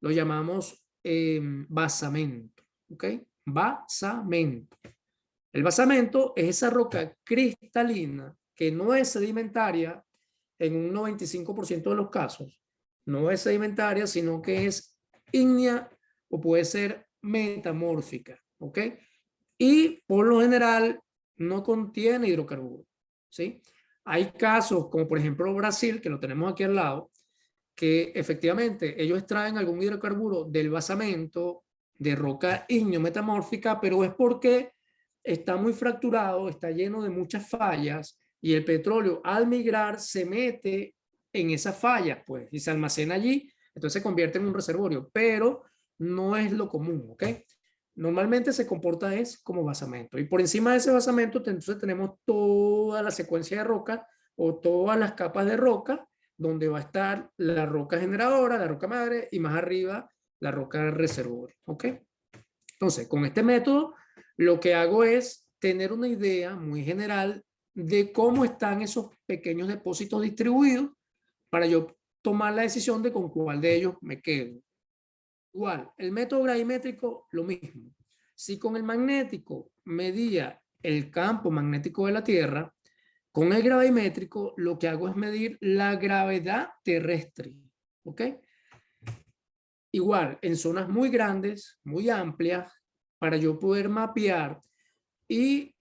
[SPEAKER 2] lo llamamos basamento, ¿ok? Basamento. El basamento es esa roca cristalina que no es sedimentaria en un 95% de los casos. No es sedimentaria, sino que es ígnea o puede ser metamórfica, ¿ok? Y por lo general no contiene hidrocarburos, ¿sí? Hay casos como por ejemplo Brasil, que lo tenemos aquí al lado, que efectivamente ellos extraen algún hidrocarburo del basamento de roca ígneo metamórfica, pero es porque está muy fracturado, está lleno de muchas fallas y el petróleo al migrar se mete en esas fallas, pues, y se almacena allí, entonces se convierte en un reservorio, pero no es lo común, ¿ok? Normalmente se comporta es como basamento y por encima de ese basamento entonces tenemos toda la secuencia de roca o todas las capas de roca donde va a estar la roca generadora, la roca madre y más arriba la roca reservorio, ¿ok? Entonces, con este método, lo que hago es tener una idea muy general de cómo están esos pequeños depósitos distribuidos para yo tomar la decisión de con cuál de ellos me quedo. Igual, el método gravimétrico, lo mismo. Si con el magnético medía el campo magnético de la Tierra, con el gravimétrico lo que hago es medir la gravedad terrestre, ¿ok? Igual, en zonas muy grandes, muy amplias, para yo poder mapear y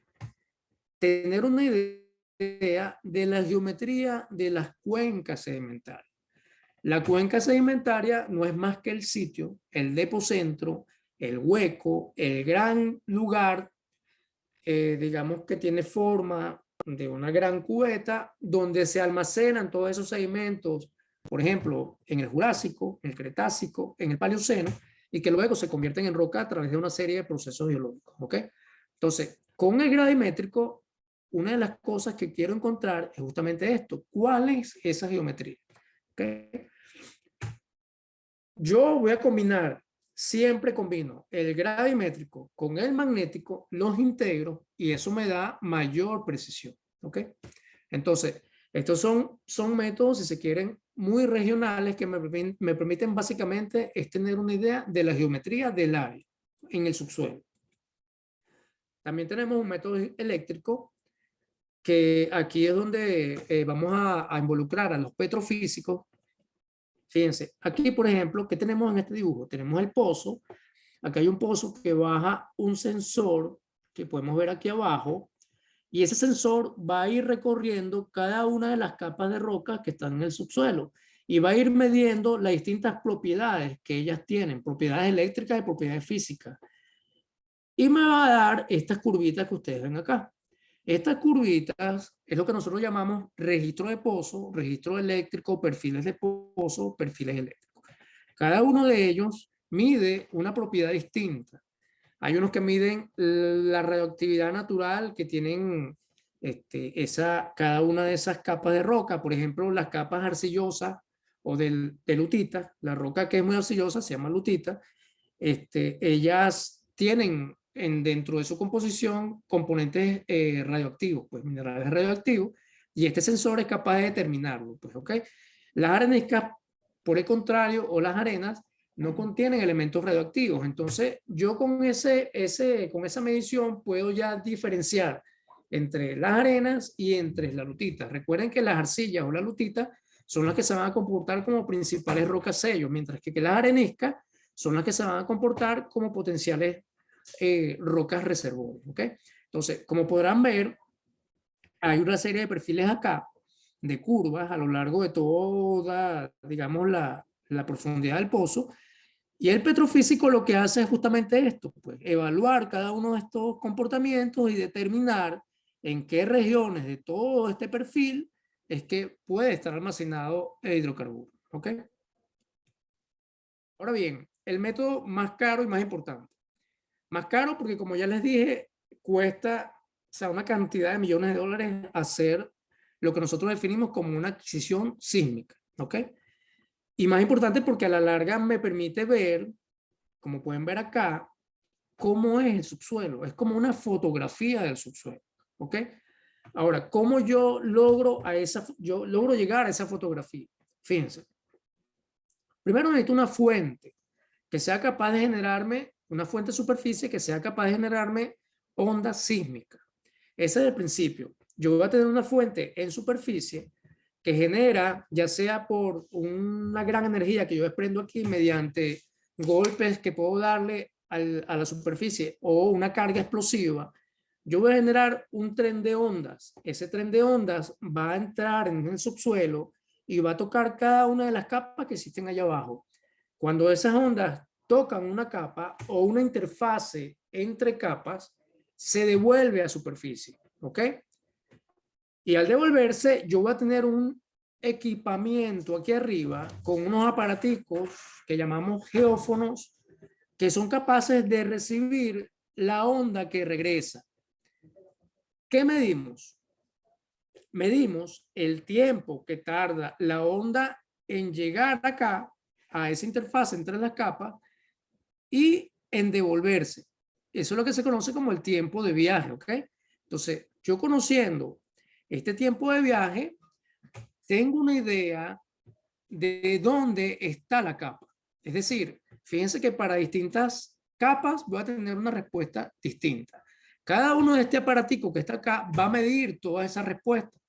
[SPEAKER 2] tener una idea de la geometría de las cuencas sedimentarias. La cuenca sedimentaria no es más que el sitio, el depocentro, el hueco, el gran lugar, digamos que tiene forma de una gran cubeta donde se almacenan todos esos sedimentos, por ejemplo, en el Jurásico, en el Cretácico, en el Paleoceno, y que luego se convierten en roca a través de una serie de procesos geológicos, ¿ok? Entonces, con el gravimétrico, una de las cosas que quiero encontrar es justamente esto, ¿cuál es esa geometría? ¿Ok? Yo voy a combinar, siempre combino el gravimétrico con el magnético, los integro y eso me da mayor precisión. ¿Ok? Entonces, estos son métodos, si se quieren, muy regionales que me permiten básicamente es tener una idea de la geometría del área en el subsuelo. También tenemos un método eléctrico que aquí es donde vamos a involucrar a los petrofísicos. Fíjense, aquí por ejemplo, ¿qué tenemos en este dibujo? Tenemos el pozo, acá hay un pozo que baja un sensor que podemos ver aquí abajo y ese sensor va a ir recorriendo cada una de las capas de roca que están en el subsuelo y va a ir midiendo las distintas propiedades que ellas tienen, propiedades eléctricas y propiedades físicas. Y me va a dar estas curvitas que ustedes ven acá. Estas curvitas es lo que nosotros llamamos registro de pozo, registro eléctrico, perfiles de pozo, perfiles eléctricos. Cada uno de ellos mide una propiedad distinta. Hay unos que miden la radioactividad natural que tienen cada una de esas capas de roca. Por ejemplo, las capas arcillosas o de lutita, la roca que es muy arcillosa se llama lutita. Ellas tienen dentro de su composición componentes radioactivos, pues minerales radioactivos, y este sensor es capaz de determinarlo. Pues, ¿okay? Las areniscas, por el contrario, o las arenas, no contienen elementos radioactivos. Entonces, yo con esa medición puedo ya diferenciar entre las arenas y entre la lutita. Recuerden que las arcillas o la lutita son las que se van a comportar como principales rocas sello, mientras que las areniscas son las que se van a comportar como potenciales rocas reservorios. ¿Okay? Entonces, como podrán ver, hay una serie de perfiles acá de curvas a lo largo de toda, digamos, la profundidad del pozo. Y el petrofísico lo que hace es justamente esto, pues evaluar cada uno de estos comportamientos y determinar en qué regiones de todo este perfil es que puede estar almacenado el hidrocarburo. ¿Ok? Ahora bien, el método más caro y más importante. Más caro porque, como ya les dije, cuesta, o sea, una cantidad de millones de dólares hacer lo que nosotros definimos como una adquisición sísmica, ¿ok? Y más importante porque a la larga me permite ver, como pueden ver acá, cómo es el subsuelo. Es como una fotografía del subsuelo, ¿ok? Ahora, ¿cómo yo logro llegar a esa fotografía? Fíjense. Primero necesito una fuente que sea capaz de generarme, una fuente de superficie que sea capaz de generarme ondas sísmicas. Ese es el principio. Yo voy a tener una fuente en superficie que genera, ya sea por una gran energía que yo desprendo aquí mediante golpes que puedo darle a la superficie o una carga explosiva, yo voy a generar un tren de ondas. Ese tren de ondas va a entrar en el subsuelo y va a tocar cada una de las capas que existen allá abajo. Cuando esas ondas tocan una capa o una interfase entre capas, se devuelve a superficie, ¿ok? Y al devolverse, yo voy a tener un equipamiento aquí arriba con unos aparaticos que llamamos geófonos, que son capaces de recibir la onda que regresa. ¿Qué medimos? Medimos el tiempo que tarda la onda en llegar acá, a esa interfaz entre las capas, y en devolverse. Eso es lo que se conoce como el tiempo de viaje, ¿ok? Entonces, yo conociendo este tiempo de viaje, tengo una idea de dónde está la capa. Es decir, fíjense que para distintas capas voy a tener una respuesta distinta. Cada uno de este aparatico que está acá va a medir todas esas respuestas.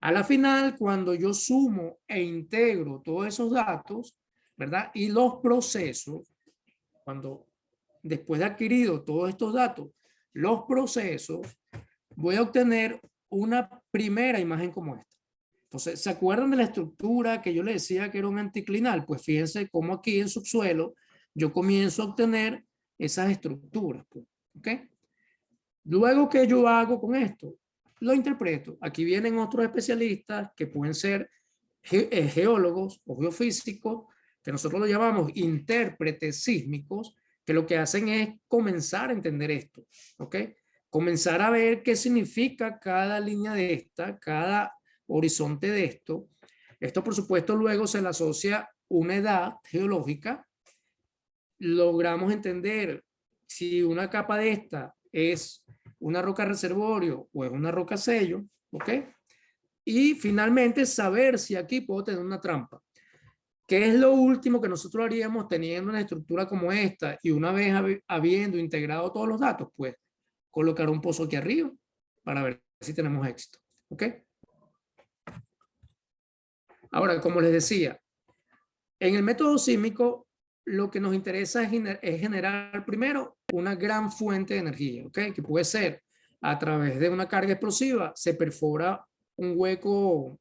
[SPEAKER 2] A la final, cuando yo sumo e integro todos esos datos, ¿verdad? Y los procesos, cuando después de adquirido todos estos datos, los procesos, voy a obtener una primera imagen como esta. Entonces, ¿se acuerdan de la estructura que yo les decía que era un anticlinal? Pues fíjense cómo aquí en subsuelo yo comienzo a obtener esas estructuras. Pues, ¿ok? Luego, ¿qué yo hago con esto? Lo interpreto. Aquí vienen otros especialistas que pueden ser geólogos o geofísicos, que nosotros lo llamamos intérpretes sísmicos, que lo que hacen es comenzar a entender esto, ¿ok? Comenzar a ver qué significa cada línea de esta, cada horizonte de esto. Esto, por supuesto, luego se le asocia una edad geológica. Logramos entender si una capa de esta es una roca reservorio o es una roca sello, ¿ok? Y finalmente saber si aquí puedo tener una trampa. ¿Qué es lo último que nosotros haríamos teniendo una estructura como esta y una vez habiendo integrado todos los datos? Pues colocar un pozo aquí arriba para ver si tenemos éxito, ¿ok? Ahora, como les decía, en el método sísmico lo que nos interesa es generar primero una gran fuente de energía, ¿ok? Que puede ser a través de una carga explosiva, se perfora un hueco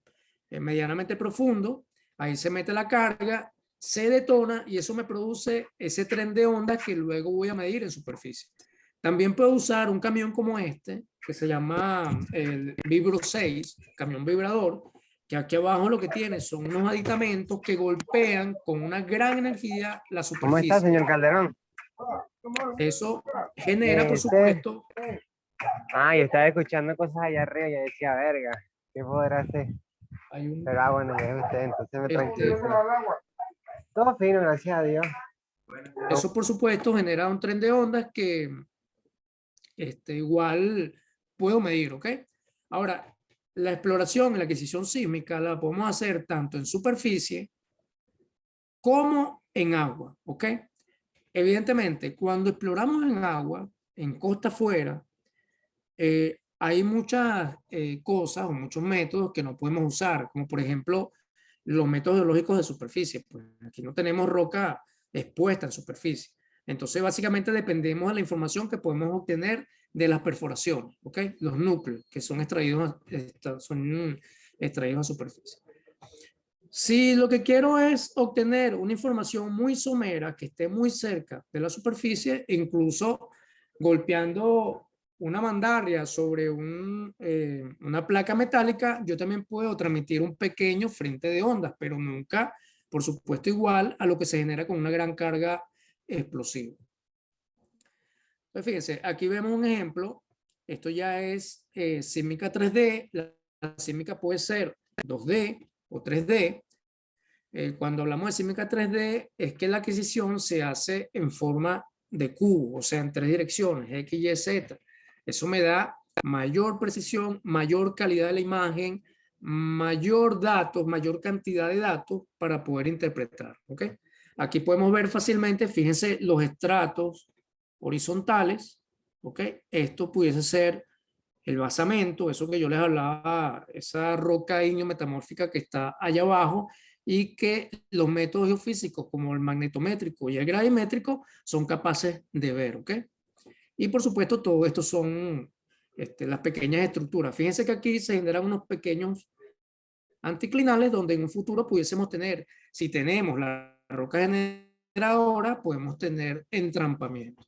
[SPEAKER 2] medianamente profundo, ahí se mete la carga, se detona y eso me produce ese tren de ondas que luego voy a medir en superficie. También puedo usar un camión como este, que se llama el Vibro 6, camión vibrador, que aquí abajo lo que tiene son unos aditamentos que golpean con una gran energía la
[SPEAKER 3] ¿Cómo está,
[SPEAKER 2] superficie.
[SPEAKER 3] señor Calderón?
[SPEAKER 2] Eso genera,
[SPEAKER 3] Bien,
[SPEAKER 2] por
[SPEAKER 3] ¿usted?
[SPEAKER 2] supuesto,
[SPEAKER 3] Yo estaba escuchando cosas allá arriba y yo decía, verga, ¿qué podrá hacer?
[SPEAKER 2] hay un,
[SPEAKER 3] Pero bueno, ya es usted, entonces me
[SPEAKER 2] este,
[SPEAKER 3] tranquilizo. Todo fino, gracias a Dios.
[SPEAKER 2] eso por supuesto genera un tren de ondas que igual puedo medir, ¿ok? Ahora, la exploración y la adquisición sísmica la podemos hacer tanto en superficie como en agua, ¿ok? Evidentemente, cuando exploramos en agua, en costa afuera, hay muchas cosas o muchos métodos que no podemos usar, como por ejemplo los métodos geológicos de superficie. Pues aquí no tenemos roca expuesta en superficie. Entonces, básicamente dependemos de la información que podemos obtener de las perforaciones, ¿ok? Los núcleos que son extraídos a superficie. Si lo que quiero es obtener una información muy somera que esté muy cerca de la superficie, incluso golpeando una mandarria sobre una placa metálica, yo también puedo transmitir un pequeño frente de ondas, pero nunca, por supuesto, igual a lo que se genera con una gran carga explosiva. Entonces, fíjense, aquí vemos un ejemplo. Esto ya es sísmica 3D. La sísmica puede ser 2D o 3D. Cuando hablamos de sísmica 3D, es que la adquisición se hace en forma de cubo, o sea, en 3 direcciones, X, Y, Z. Eso me da mayor precisión, mayor calidad de la imagen, mayor datos, mayor cantidad de datos para poder interpretar. ¿Ok? Aquí podemos ver fácilmente, fíjense, los estratos horizontales. ¿Ok? Esto pudiese ser el basamento, eso que yo les hablaba, esa roca ígneo metamórfica que está allá abajo, y que los métodos geofísicos como el magnetométrico y el gravimétrico son capaces de ver. ¿Ok? Y por supuesto, todo esto son las pequeñas estructuras. Fíjense que aquí se generan unos pequeños anticlinales donde en un futuro pudiésemos tener, si tenemos la roca generadora, podemos tener entrampamiento.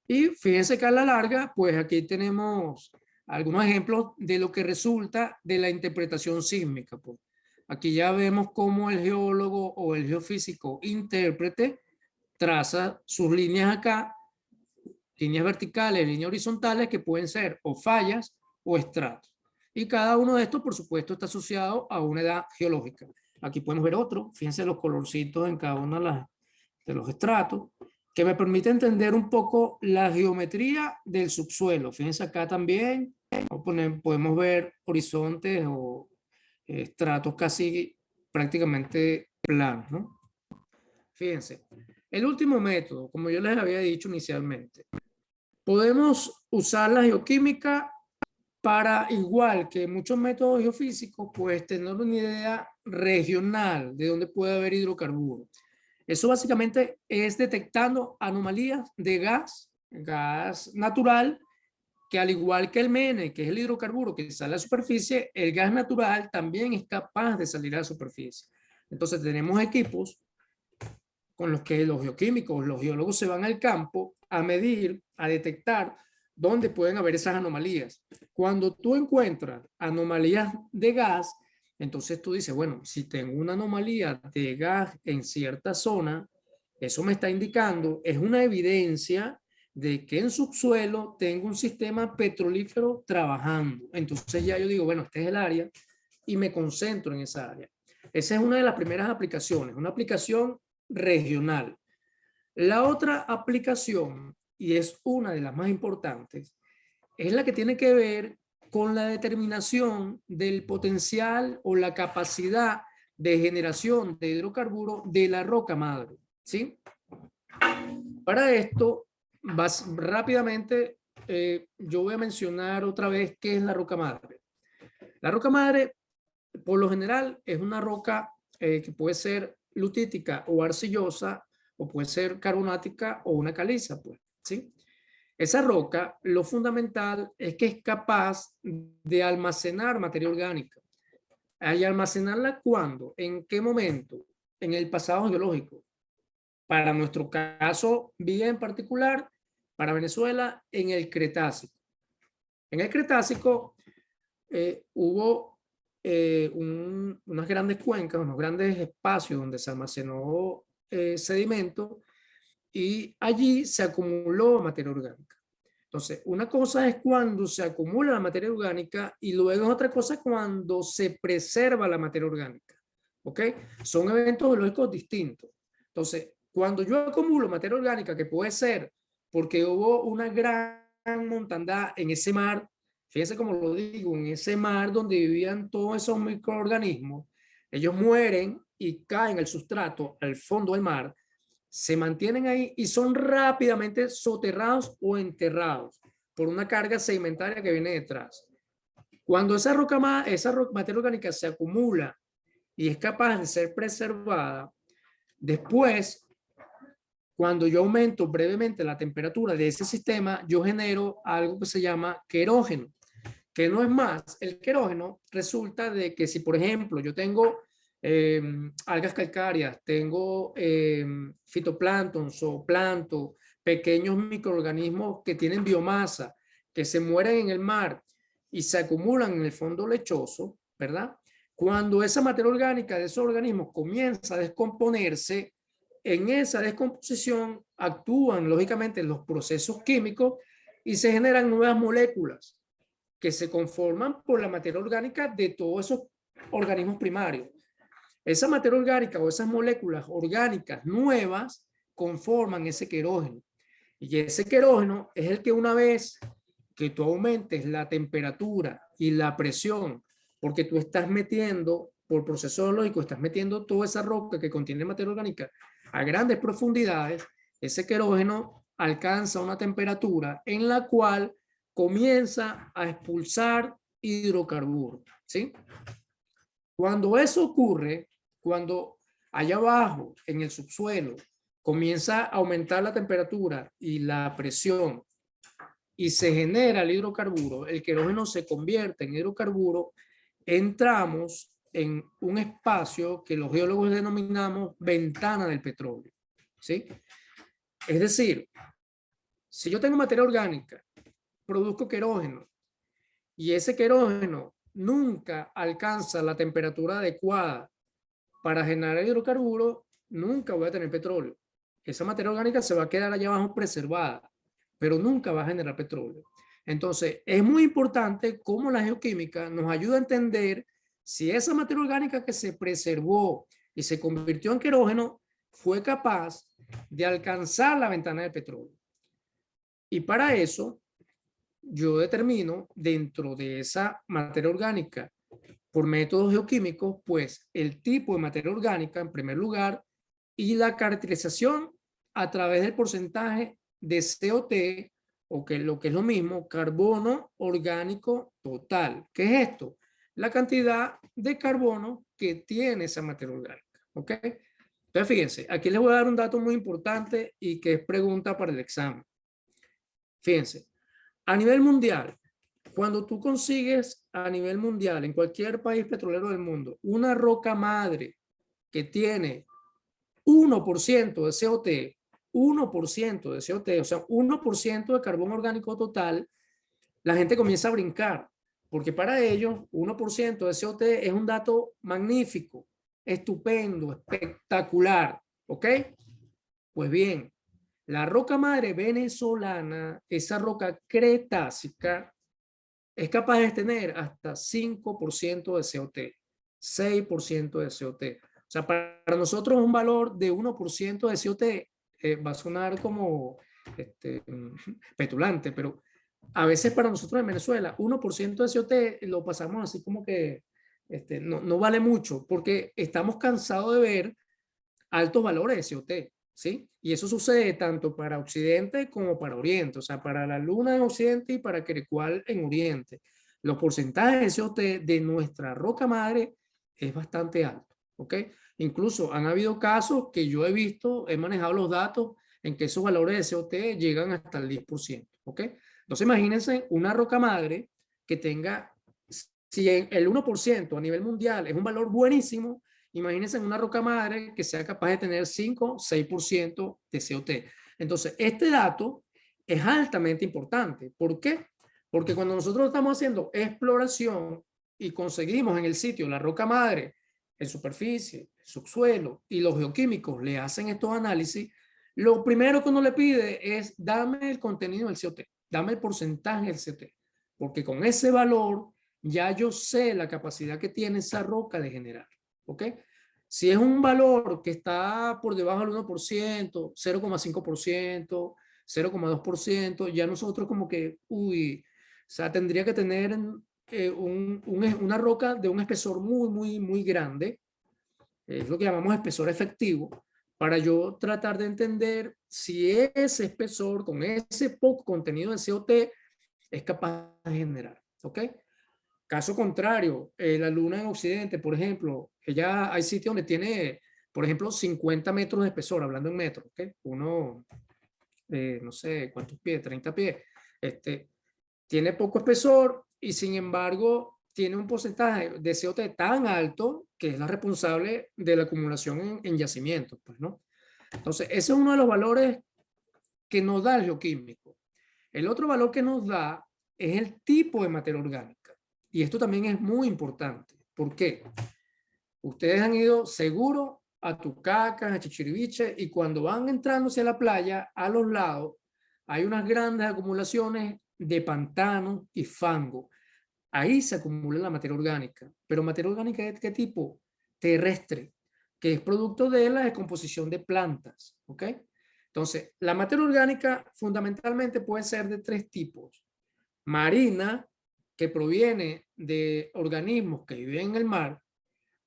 [SPEAKER 2] Y fíjense que a la larga, pues aquí tenemos algunos ejemplos de lo que resulta de la interpretación sísmica. Pues. Aquí ya vemos cómo el geólogo o el geofísico intérprete traza sus líneas acá, líneas verticales, líneas horizontales, que pueden ser o fallas o estratos. Y cada uno de estos, por supuesto, está asociado a una edad geológica. Aquí podemos ver otro, fíjense los colorcitos en cada uno de los estratos, que me permite entender un poco la geometría del subsuelo. Fíjense acá también, podemos ver horizontes o estratos casi prácticamente planos, ¿no? Fíjense, el último método, como yo les había dicho inicialmente, podemos usar la geoquímica para, igual que muchos métodos geofísicos, pues tener una idea regional de dónde puede haber hidrocarburos. Eso básicamente es detectando anomalías de gas natural, que al igual que el MENE, que es el hidrocarburo que sale a la superficie, el gas natural también es capaz de salir a la superficie. Entonces tenemos equipos con los que los geoquímicos, los geólogos se van al campo a medir, a detectar dónde pueden haber esas anomalías. Cuando tú encuentras anomalías de gas, entonces tú dices, bueno, si tengo una anomalía de gas en cierta zona, eso me está indicando, es una evidencia de que en subsuelo tengo un sistema petrolífero trabajando. Entonces ya yo digo, bueno, este es el área y me concentro en esa área. Esa es una de las primeras aplicaciones, una aplicación regional. La otra aplicación, y es una de las más importantes, es la que tiene que ver con la determinación del potencial o la capacidad de generación de hidrocarburos de la roca madre. ¿Sí? Para esto, rápidamente, yo voy a mencionar otra vez qué es la roca madre. La roca madre, por lo general, es una roca que puede ser lutítica o arcillosa, o puede ser carbonática o una caliza, pues, ¿sí? Esa roca, lo fundamental es que es capaz de almacenar materia orgánica. ¿Y almacenarla cuándo? ¿En qué momento? En el pasado geológico. Para nuestro caso, bien particular, para Venezuela, en el Cretácico. En el Cretácico hubo unas grandes cuencas, unos grandes espacios donde se almacenó sedimento, y allí se acumuló materia orgánica. Entonces, una cosa es cuando se acumula la materia orgánica y luego es otra cosa cuando se preserva la materia orgánica. ¿Ok? Son eventos geológicos distintos. Entonces, cuando yo acumulo materia orgánica, que puede ser porque hubo una gran mortandad en ese mar, fíjense cómo lo digo, en ese mar donde vivían todos esos microorganismos, ellos mueren y caen al sustrato, al fondo del mar, se mantienen ahí y son rápidamente soterrados o enterrados por una carga sedimentaria que viene detrás. Cuando esa materia orgánica se acumula y es capaz de ser preservada, después, cuando yo aumento brevemente la temperatura de ese sistema, yo genero algo que se llama querógeno, que no es más. El querógeno resulta de que si, por ejemplo, yo tengo algas calcáreas, tengo fitoplancton, zooplancton, pequeños microorganismos que tienen biomasa, que se mueren en el mar y se acumulan en el fondo lechoso, ¿verdad? Cuando esa materia orgánica de esos organismos comienza a descomponerse, en esa descomposición actúan lógicamente los procesos químicos y se generan nuevas moléculas que se conforman por la materia orgánica de todos esos organismos primarios. Esa materia orgánica o esas moléculas orgánicas nuevas conforman ese querógeno. Y ese querógeno es el que una vez que tú aumentes la temperatura y la presión, porque tú estás metiendo, por proceso geológico, estás metiendo toda esa roca que contiene materia orgánica a grandes profundidades, ese querógeno alcanza una temperatura en la cual comienza a expulsar hidrocarburos, ¿sí? Cuando eso ocurre, cuando allá abajo en el subsuelo comienza a aumentar la temperatura y la presión y se genera el hidrocarburo, el querógeno se convierte en hidrocarburo, entramos en un espacio que los geólogos denominamos ventana del petróleo, ¿sí? Es decir, si yo tengo materia orgánica, produzco querógeno y ese querógeno nunca alcanza la temperatura adecuada para generar hidrocarburos, nunca voy a tener petróleo. Esa materia orgánica se va a quedar allá abajo preservada, pero nunca va a generar petróleo. Entonces, es muy importante cómo la geoquímica nos ayuda a entender si esa materia orgánica que se preservó y se convirtió en querógeno fue capaz de alcanzar la ventana del petróleo. Y para eso, yo determino dentro de esa materia orgánica, por métodos geoquímicos, pues el tipo de materia orgánica en primer lugar y la caracterización a través del porcentaje de COT, o que lo que es lo mismo, carbono orgánico total. ¿Qué es esto? La cantidad de carbono que tiene esa materia orgánica. ¿Ok? Entonces, fíjense, aquí les voy a dar un dato muy importante y que es pregunta para el examen. Fíjense, a nivel mundial, cuando tú consigues a nivel mundial, en cualquier país petrolero del mundo, una roca madre que tiene 1% de COT, 1% de COT, o sea, 1% de carbono orgánico total, la gente comienza a brincar, porque para ellos 1% de COT es un dato magnífico, estupendo, espectacular, ¿ok? Pues bien, la roca madre venezolana, esa roca cretácica, es capaz de tener hasta 5% de COT, 6% de COT. O sea, para nosotros un valor de 1% de COT va a sonar como petulante, pero a veces para nosotros en Venezuela 1% de COT lo pasamos así como que no vale mucho porque estamos cansados de ver altos valores de COT, ¿sí? Y eso sucede tanto para Occidente como para Oriente, o sea, para la Luna en Occidente y para Querecual en Oriente. Los porcentajes de COT de nuestra roca madre es bastante alto, ¿ok? Incluso han habido casos que yo he visto, he manejado los datos en que esos valores de COT llegan hasta el 10%, ¿ok? Entonces imagínense una roca madre que tenga, si el 1% a nivel mundial es un valor buenísimo, imagínense en una roca madre que sea capaz de tener 5, 6% de COT. Entonces, este dato es altamente importante. ¿Por qué? Porque cuando nosotros estamos haciendo exploración y conseguimos en el sitio la roca madre en superficie, subsuelo, y los geoquímicos le hacen estos análisis, lo primero que uno le pide es dame el contenido del COT, dame el porcentaje del COT, porque con ese valor ya yo sé la capacidad que tiene esa roca de generar. ¿Ok? Si es un valor que está por debajo del 1%, 0,5%, 0,2%, ya nosotros como que, uy, o sea, tendría que tener una roca de un espesor muy grande, es lo que llamamos espesor efectivo, para yo tratar de entender si ese espesor con ese poco contenido de COT es capaz de generar. ¿Ok? Caso contrario, la Luna en Occidente, por ejemplo, ella hay sitios donde tiene, por ejemplo, 50 metros de espesor, hablando en metros, ¿ok? Uno, no sé cuántos pies, 30 pies. Tiene poco espesor y sin embargo tiene un porcentaje de CO2 tan alto que es la responsable de la acumulación en yacimientos, pues, ¿no? Entonces, ese es uno de los valores que nos da el geoquímico. El otro valor que nos da es el tipo de materia orgánica. Y esto también es muy importante. ¿Por qué? Ustedes han ido seguro a Tucacas, a Chichiriviche, y cuando van entrando hacia la playa, a los lados, hay unas grandes acumulaciones de pantano y fango. Ahí se acumula la materia orgánica, pero materia orgánica ¿de qué tipo? Terrestre, que es producto de la descomposición de plantas, ¿ok? Entonces, la materia orgánica fundamentalmente puede ser de tres tipos. Marina, que proviene de organismos que viven en el mar;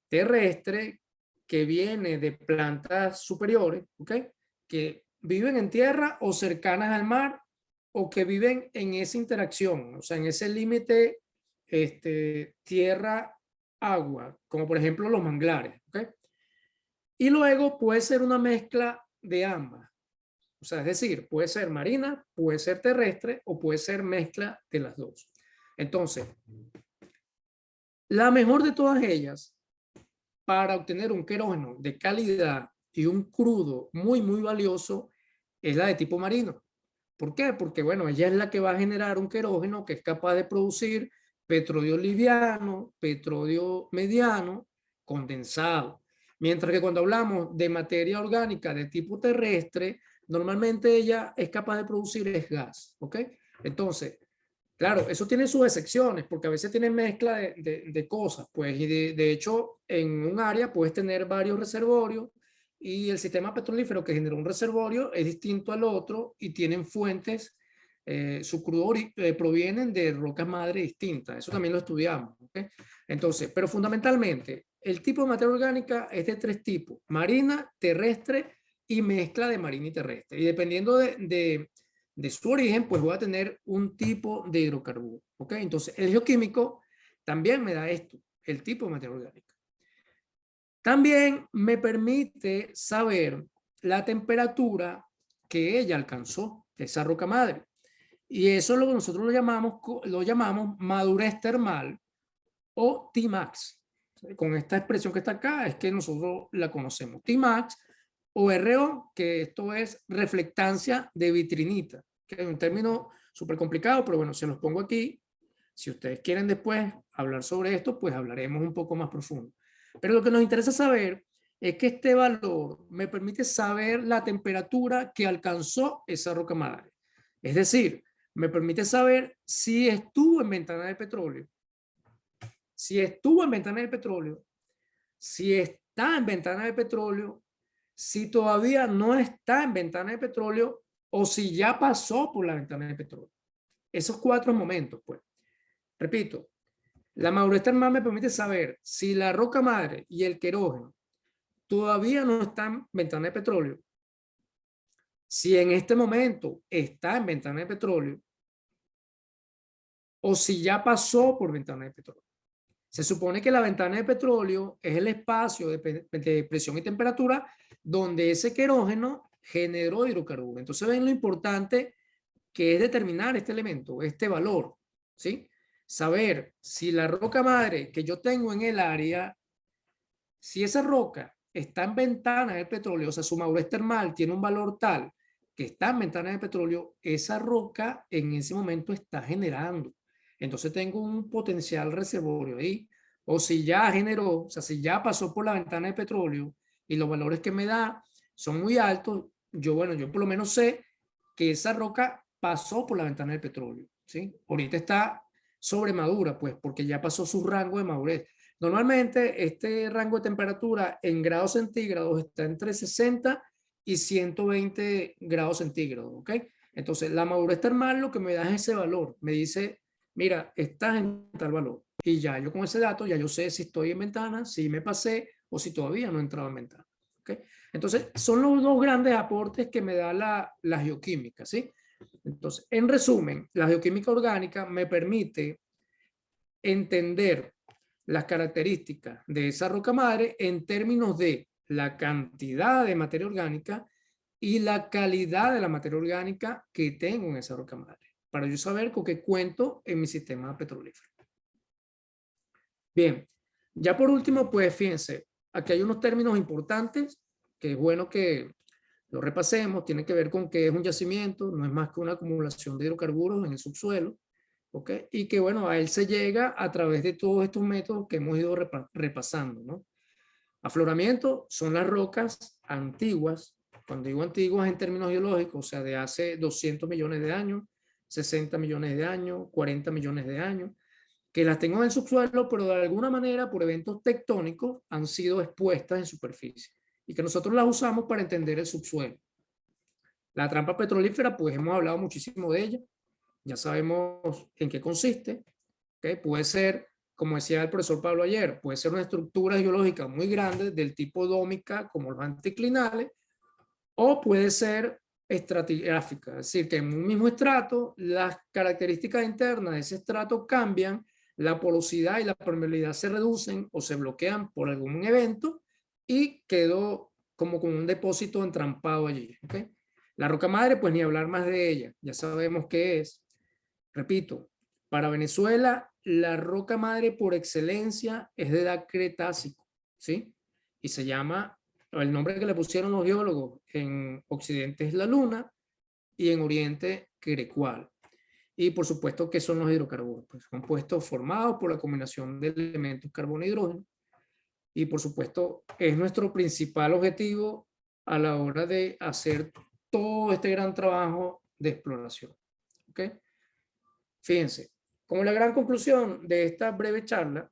[SPEAKER 2] terrestre, que viene de plantas superiores, ¿ok? Que viven en tierra o cercanas al mar, o que viven en esa interacción, o sea, en ese límite tierra-agua, como por ejemplo los manglares, ¿ok? Y luego puede ser una mezcla de ambas. O sea, es decir, puede ser marina, puede ser terrestre o puede ser mezcla de las dos. Entonces, la mejor de todas ellas para obtener un querógeno de calidad y un crudo muy valioso es la de tipo marino. ¿Por qué? Porque, bueno, ella es la que va a generar un querógeno que es capaz de producir petróleo liviano, petróleo mediano, condensado. Mientras que cuando hablamos de materia orgánica de tipo terrestre, normalmente ella es capaz de producir es gas, ¿ok? Entonces, claro, eso tiene sus excepciones, porque a veces tiene mezcla de cosas, pues, y de hecho, en un área puedes tener varios reservorios, y el sistema petrolífero que generó un reservorio es distinto al otro y tienen fuentes, su crudo provienen de rocas madre distintas. Eso también lo estudiamos, ¿okay? Entonces, pero fundamentalmente, el tipo de materia orgánica es de tres tipos: marina, terrestre y mezcla de marina y terrestre. Y dependiendo de su origen, pues voy a tener un tipo de hidrocarburo, ¿ok? Entonces, el geoquímico también me da esto, el tipo de materia orgánica. También me permite saber la temperatura que ella alcanzó, esa roca madre. Y eso es lo que nosotros lo llamamos madurez termal o Tmax. Con esta expresión que está acá es que nosotros la conocemos. Tmax o RO, que esto es reflectancia de vitrinita, que es un término súper complicado, pero bueno, se los pongo aquí. Si ustedes quieren después hablar sobre esto, pues hablaremos un poco más profundo. Pero lo que nos interesa saber es que este valor me permite saber la temperatura que alcanzó esa roca madre. Es decir, me permite saber si estuvo en ventana de petróleo, si estuvo en ventana de petróleo, si está en ventana de petróleo, si todavía no está en ventana de petróleo o si ya pasó por la ventana de petróleo. Esos cuatro momentos, pues. Repito, la madurez termal me permite saber si la roca madre y el querógeno todavía no están en ventana de petróleo, si en este momento está en ventana de petróleo o si ya pasó por ventana de petróleo. Se supone que la ventana de petróleo es el espacio de presión y temperatura donde ese querógeno generó hidrocarburos. Entonces ven lo importante que es determinar este elemento, este valor, ¿sí? Saber si la roca madre que yo tengo en el área, si esa roca está en ventana de petróleo, o sea, su madurez termal tiene un valor tal que está en ventana de petróleo, esa roca en ese momento está generando. Entonces tengo un potencial reservorio ahí. O si ya generó, o sea, si ya pasó por la ventana de petróleo y los valores que me da son muy altos, yo por lo menos sé que esa roca pasó por la ventana de petróleo, ¿sí? Ahorita está sobremadura, pues, porque ya pasó su rango de madurez. Normalmente este rango de temperatura en grados centígrados está entre 60 y 120 grados centígrados, ¿ok? Entonces, la madurez termal lo que me da es ese valor. Me dice, mira, estás en tal valor. Y ya yo con ese dato, ya yo sé si estoy en ventana, si me pasé o si todavía no he entrado en ventana, ¿ok? Entonces, son los dos grandes aportes que me da la geoquímica, ¿sí? Entonces, en resumen, la geoquímica orgánica me permite entender las características de esa roca madre en términos de la cantidad de materia orgánica y la calidad de la materia orgánica que tengo en esa roca madre, para yo saber con qué cuento en mi sistema petrolífero. Bien, ya por último, pues fíjense, aquí hay unos términos importantes que es bueno que lo repasemos. Tiene que ver con qué es un yacimiento, no es más que una acumulación de hidrocarburos en el subsuelo, ¿ok? Y que bueno, a él se llega a través de todos estos métodos que hemos ido repasando, ¿no? Afloramiento son las rocas antiguas. Cuando digo antiguas en términos geológicos, o sea, de hace 200 millones de años, 60 millones de años, 40 millones de años, que las tengo en el subsuelo, pero de alguna manera por eventos tectónicos han sido expuestas en superficie y que nosotros las usamos para entender el subsuelo. La trampa petrolífera, pues hemos hablado muchísimo de ella, ya sabemos en qué consiste, ¿okay? Puede ser, como decía el profesor Pablo ayer, puede ser una estructura geológica muy grande del tipo dómica como los anticlinales, o puede ser estratigráfica, es decir, que en un mismo estrato las características internas de ese estrato cambian, la porosidad y la permeabilidad se reducen o se bloquean por algún evento y quedó como con un depósito entrampado allí. ¿Okay? La roca madre, pues ni hablar más de ella, ya sabemos qué es. Repito, para Venezuela, la roca madre por excelencia es de edad cretácico, ¿sí? Y se llama, el nombre que le pusieron los geólogos en Occidente es la Luna y en Oriente Querecual. Y por supuesto, ¿qué son los hidrocarburos? Pues compuestos formados por la combinación de elementos carbono e hidrógeno. Y por supuesto, es nuestro principal objetivo a la hora de hacer todo este gran trabajo de exploración. ¿Ok? Fíjense, como la gran conclusión de esta breve charla,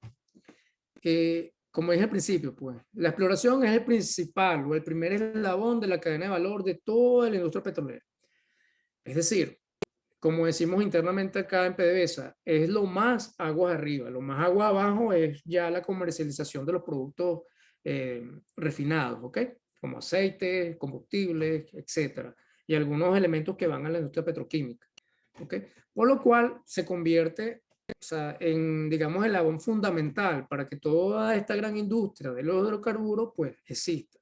[SPEAKER 2] como dije al principio, pues, la exploración es el principal o el primer eslabón de la cadena de valor de toda la industria petrolera. Es decir, como decimos internamente acá en PDVSA, es lo más aguas arriba, lo más agua abajo es ya la comercialización de los productos refinados, ¿ok? Como aceites, combustibles, etcétera, y algunos elementos que van a la industria petroquímica, ¿ok? Por lo cual se convierte, o sea, en, digamos, el eslabón fundamental para que toda esta gran industria de los hidrocarburos, pues, exista.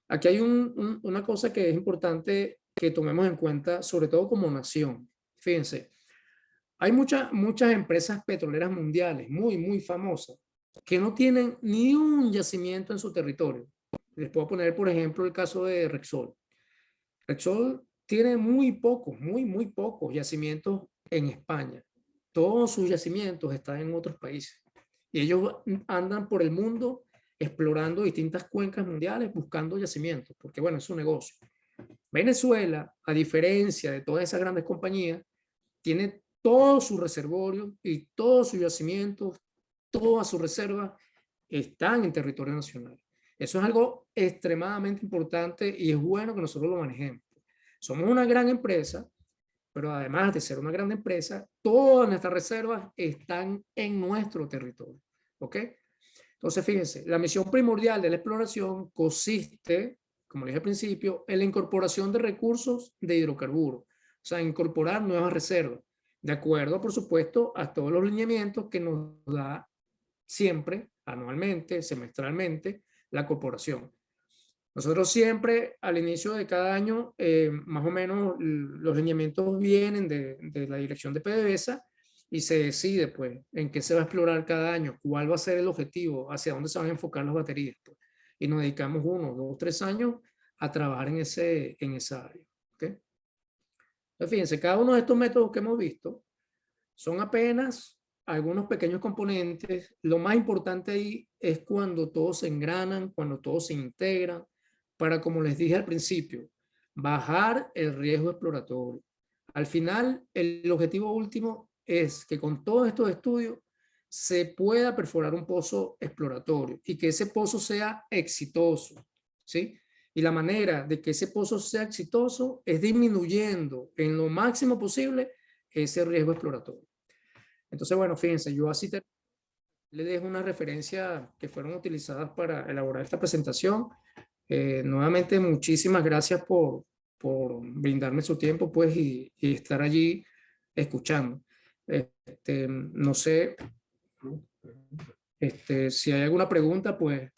[SPEAKER 2] Aquí hay una cosa que es importante que tomemos en cuenta, sobre todo como nación. Fíjense, hay muchas empresas petroleras mundiales, muy famosas, que no tienen ni un yacimiento en su territorio. Les puedo poner, por ejemplo, el caso de Repsol. Repsol tiene muy pocos yacimientos en España. Todos sus yacimientos están en otros países. Y ellos andan por el mundo explorando distintas cuencas mundiales, buscando yacimientos, porque bueno, es su negocio. Venezuela, a diferencia de todas esas grandes compañías, tiene todo su reservorio y todos sus yacimientos, todas sus reservas están en territorio nacional. Eso es algo extremadamente importante y es bueno que nosotros lo manejemos. Somos una gran empresa, pero además de ser una gran empresa, todas nuestras reservas están en nuestro territorio. ¿Ok? Entonces, fíjense, la misión primordial de la exploración consiste, como dije al principio, en la incorporación de recursos de hidrocarburos, o sea, incorporar nuevas reservas, de acuerdo, por supuesto, a todos los lineamientos que nos da siempre, anualmente, semestralmente, la corporación. Nosotros siempre, al inicio de cada año, más o menos los lineamientos vienen de la dirección de PDVSA y se decide, pues, en qué se va a explorar cada año, cuál va a ser el objetivo, hacia dónde se van a enfocar las baterías. Pues. Y nos dedicamos 1, 2, 3 años a trabajar en esa área. ¿Okay? Entonces, fíjense, cada uno de estos métodos que hemos visto son apenas algunos pequeños componentes. Lo más importante ahí es cuando todos se engranan, cuando todos se integran, para, como les dije al principio, bajar el riesgo exploratorio. Al final, el objetivo último es que con todos estos estudios se pueda perforar un pozo exploratorio y que ese pozo sea exitoso, ¿sí? Y la manera de que ese pozo sea exitoso es disminuyendo en lo máximo posible ese riesgo exploratorio. Entonces, bueno, fíjense, yo así le dejo una referencia que fueron utilizadas para elaborar esta presentación. Nuevamente, muchísimas gracias por brindarme su tiempo, pues, y estar allí escuchando. No sé, si hay alguna pregunta, pues.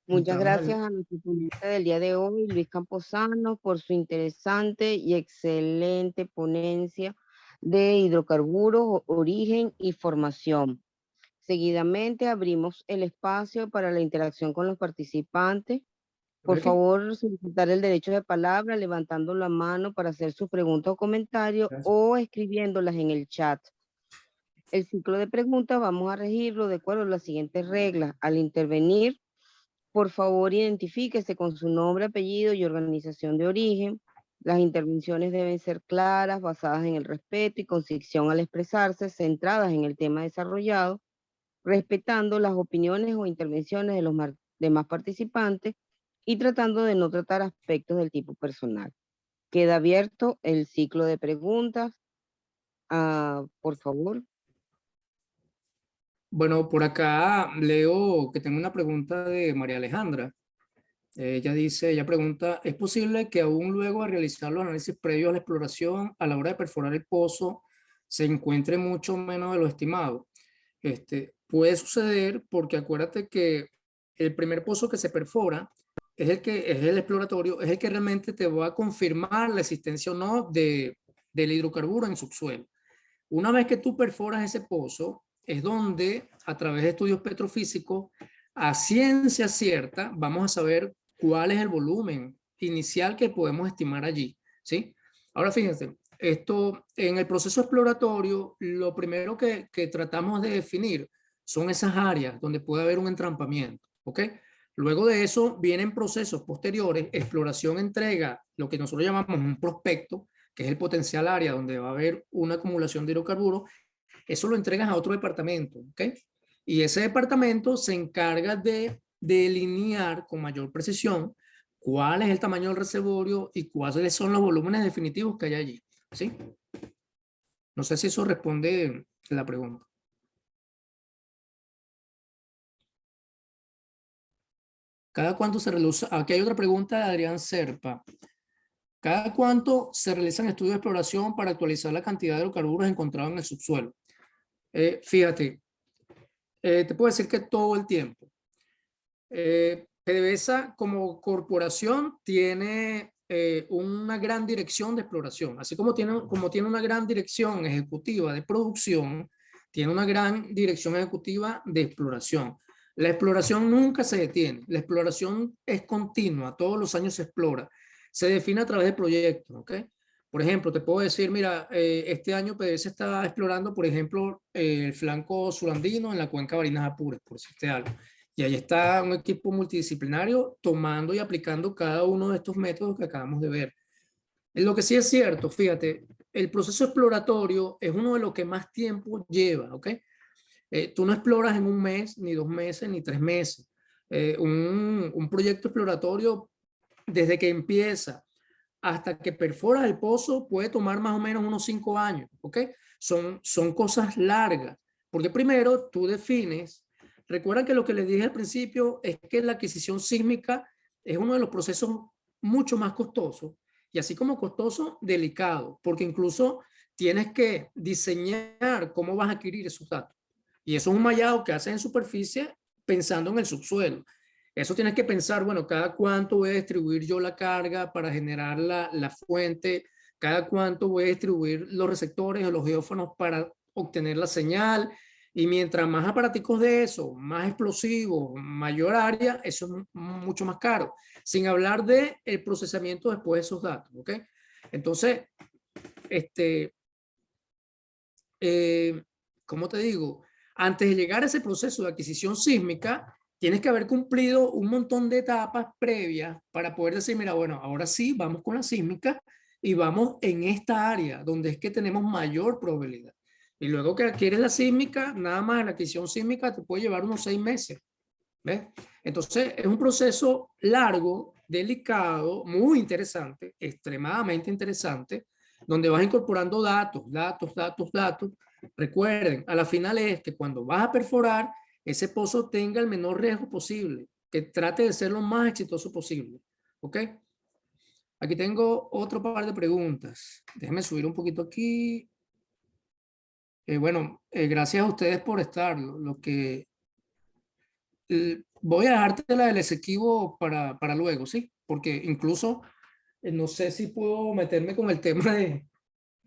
[SPEAKER 1] Muchas gracias a nuestro ponente del día de hoy, Luis Camposano, por su interesante y excelente ponencia de hidrocarburos, origen y formación. Seguidamente abrimos el espacio para la interacción con los participantes. Por favor, solicitar el derecho de palabra levantando la mano para hacer sus preguntas o comentarios o escribiéndolas en el chat. El ciclo de preguntas vamos a regirlo de acuerdo a las siguientes reglas. Al intervenir, por favor, identifíquese con su nombre, apellido y organización de origen. Las intervenciones deben ser claras, basadas en el respeto y concisión al expresarse, centradas en el tema desarrollado, respetando las opiniones o intervenciones de los demás participantes y tratando de no tratar aspectos del tipo personal. Queda abierto el ciclo de preguntas. Por favor.
[SPEAKER 2] Bueno, por acá leo que tengo una pregunta de María Alejandra. Ella pregunta, ¿es posible que aún luego de realizar los análisis previos a la exploración, a la hora de perforar el pozo, se encuentre mucho menos de lo estimado? Puede suceder porque acuérdate que el primer pozo que se perfora es el exploratorio, es el que realmente te va a confirmar la existencia o no del hidrocarburo en subsuelo. Una vez que tú perforas ese pozo, es donde a través de estudios petrofísicos, a ciencia cierta, vamos a saber cuál es el volumen inicial que podemos estimar allí, ¿sí? Ahora fíjense, esto en el proceso exploratorio, lo primero que tratamos de definir son esas áreas donde puede haber un entrampamiento, ¿ok? Luego de eso vienen procesos posteriores, exploración, entrega, lo que nosotros llamamos un prospecto, que es el potencial área donde va a haber una acumulación de hidrocarburos. Eso lo entregas a otro departamento, ¿ok? Y ese departamento se encarga de delinear con mayor precisión cuál es el tamaño del reservorio y cuáles son los volúmenes definitivos que hay allí, ¿sí? No sé si eso responde la pregunta. ¿Cada cuánto se realiza? Aquí hay otra pregunta de Adrián Serpa. ¿Cada cuánto se realizan estudios de exploración para actualizar la cantidad de hidrocarburos encontrados en el subsuelo? Fíjate, te puedo decir que todo el tiempo. PDVSA como corporación tiene una gran dirección de exploración, así como tiene una gran dirección ejecutiva de producción, tiene una gran dirección ejecutiva de exploración. La exploración nunca se detiene, la exploración es continua, todos los años se explora, se define a través de proyectos, ¿ok? Por ejemplo, te puedo decir, mira, este año PDVSA está explorando, por ejemplo, el flanco surandino en la cuenca Barinas Apures, por decirte algo. Y ahí está un equipo multidisciplinario tomando y aplicando cada uno de estos métodos que acabamos de ver. Lo que sí es cierto, fíjate, el proceso exploratorio es uno de los que más tiempo lleva, ¿ok? Tú no exploras en un mes, ni 2 meses, ni 3 meses. Un proyecto exploratorio, desde que empieza hasta que perforas el pozo, puede tomar más o menos unos 5 años, ¿ok? Son cosas largas, porque primero tú defines. Recuerden que lo que les dije al principio es que la adquisición sísmica es uno de los procesos mucho más costosos y así como costoso, delicado, porque incluso tienes que diseñar cómo vas a adquirir esos datos. Y eso es un mallado que haces en superficie pensando en el subsuelo. Eso tienes que pensar, bueno, cada cuánto voy a distribuir yo la carga para generar la fuente, cada cuánto voy a distribuir los receptores o los geófonos para obtener la señal. Y mientras más aparaticos de eso, más explosivos, mayor área, eso es mucho más caro. Sin hablar de el procesamiento después de esos datos, ¿ok? Entonces, ¿cómo te digo? Antes de llegar a ese proceso de adquisición sísmica, tienes que haber cumplido un montón de etapas previas para poder decir, mira, bueno, ahora sí, vamos con la sísmica y vamos en esta área donde es que tenemos mayor probabilidad. Y luego que adquieres la sísmica, nada más la adquisición sísmica te puede llevar unos 6 meses. ¿Ves? Entonces, es un proceso largo, delicado, muy interesante, extremadamente interesante, donde vas incorporando datos. Recuerden, a la final es que cuando vas a perforar, ese pozo tenga el menor riesgo posible, que trate de ser lo más exitoso posible. ¿Ok? Aquí tengo otro par de preguntas. Déjenme subir un poquito aquí. Bueno, gracias a ustedes por estar. Lo que voy a dejarte la del Esequibo para luego, ¿sí? Porque incluso no sé si puedo meterme con el tema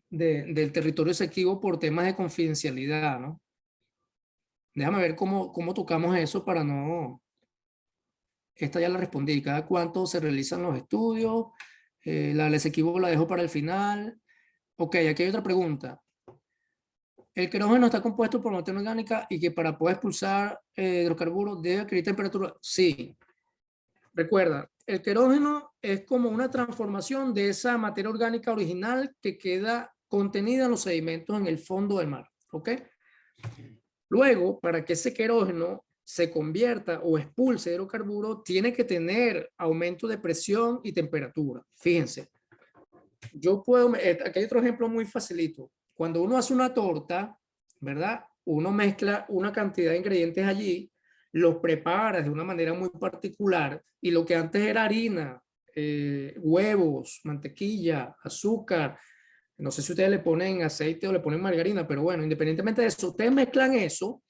[SPEAKER 2] del territorio Esequibo por temas de confidencialidad, ¿no? Déjame ver cómo tocamos eso para no... Esta ya la respondí. ¿Cada cuánto se realizan los estudios? La del Esequibo la dejo para el final. Ok, aquí hay otra pregunta. El querógeno está compuesto por materia orgánica y que para poder expulsar hidrocarburos debe adquirir temperatura. Sí. Recuerda, el querógeno es como una transformación de esa materia orgánica original que queda contenida en los sedimentos en el fondo del mar. ¿Ok? Luego, para que ese querógeno se convierta o expulse hidrocarburo, tiene que tener aumento de presión y temperatura. Fíjense, aquí hay otro ejemplo muy facilito. Cuando uno hace una torta, ¿verdad? Uno mezcla una cantidad de ingredientes allí, los prepara de una manera muy particular y lo que antes era harina, huevos, mantequilla, azúcar, no sé si ustedes le ponen aceite o le ponen margarina, pero bueno, independientemente de eso, ustedes mezclan eso,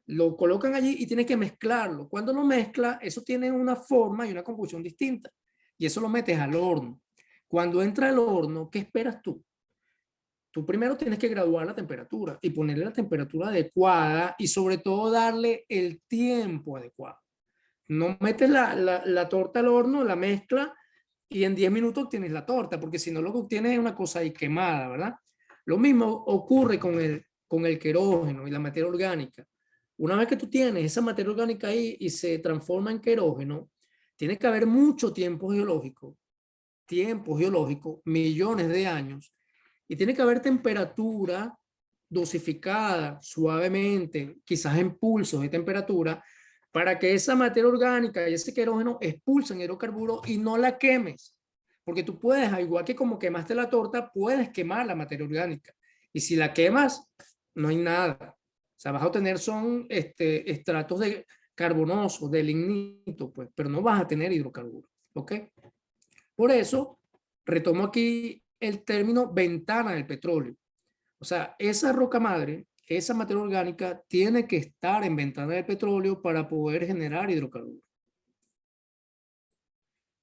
[SPEAKER 2] lo colocan allí y tienen que mezclarlo. Cuando lo mezcla, eso tiene una forma y una composición distinta. Y eso lo metes al horno. Cuando entra al horno, ¿qué esperas tú? Tú primero tienes que graduar la temperatura y ponerle la temperatura adecuada y sobre todo darle el tiempo adecuado. No metes la torta al horno, la mezcla y en 10 minutos obtienes la torta, porque si no lo que obtienes es una cosa ahí quemada, ¿verdad? Lo mismo ocurre con el querógeno y la materia orgánica. Una vez que tú tienes esa materia orgánica ahí y se transforma en querógeno, tiene que haber mucho tiempo geológico, millones de años, y tiene que haber temperatura dosificada suavemente, quizás en pulsos de temperatura, para que esa materia orgánica y ese querógeno expulsen hidrocarburos y no la quemes. Porque tú puedes, al igual que como quemaste la torta, puedes quemar la materia orgánica. Y si la quemas, no hay nada. O sea, vas a obtener son estratos de carbonosos, de lignito, pues, pero no vas a tener hidrocarburos. ¿Ok? Por eso, retomo aquí el término ventana del petróleo. O sea, esa roca madre, esa materia orgánica tiene que estar en ventana del petróleo para poder generar hidrocarburos.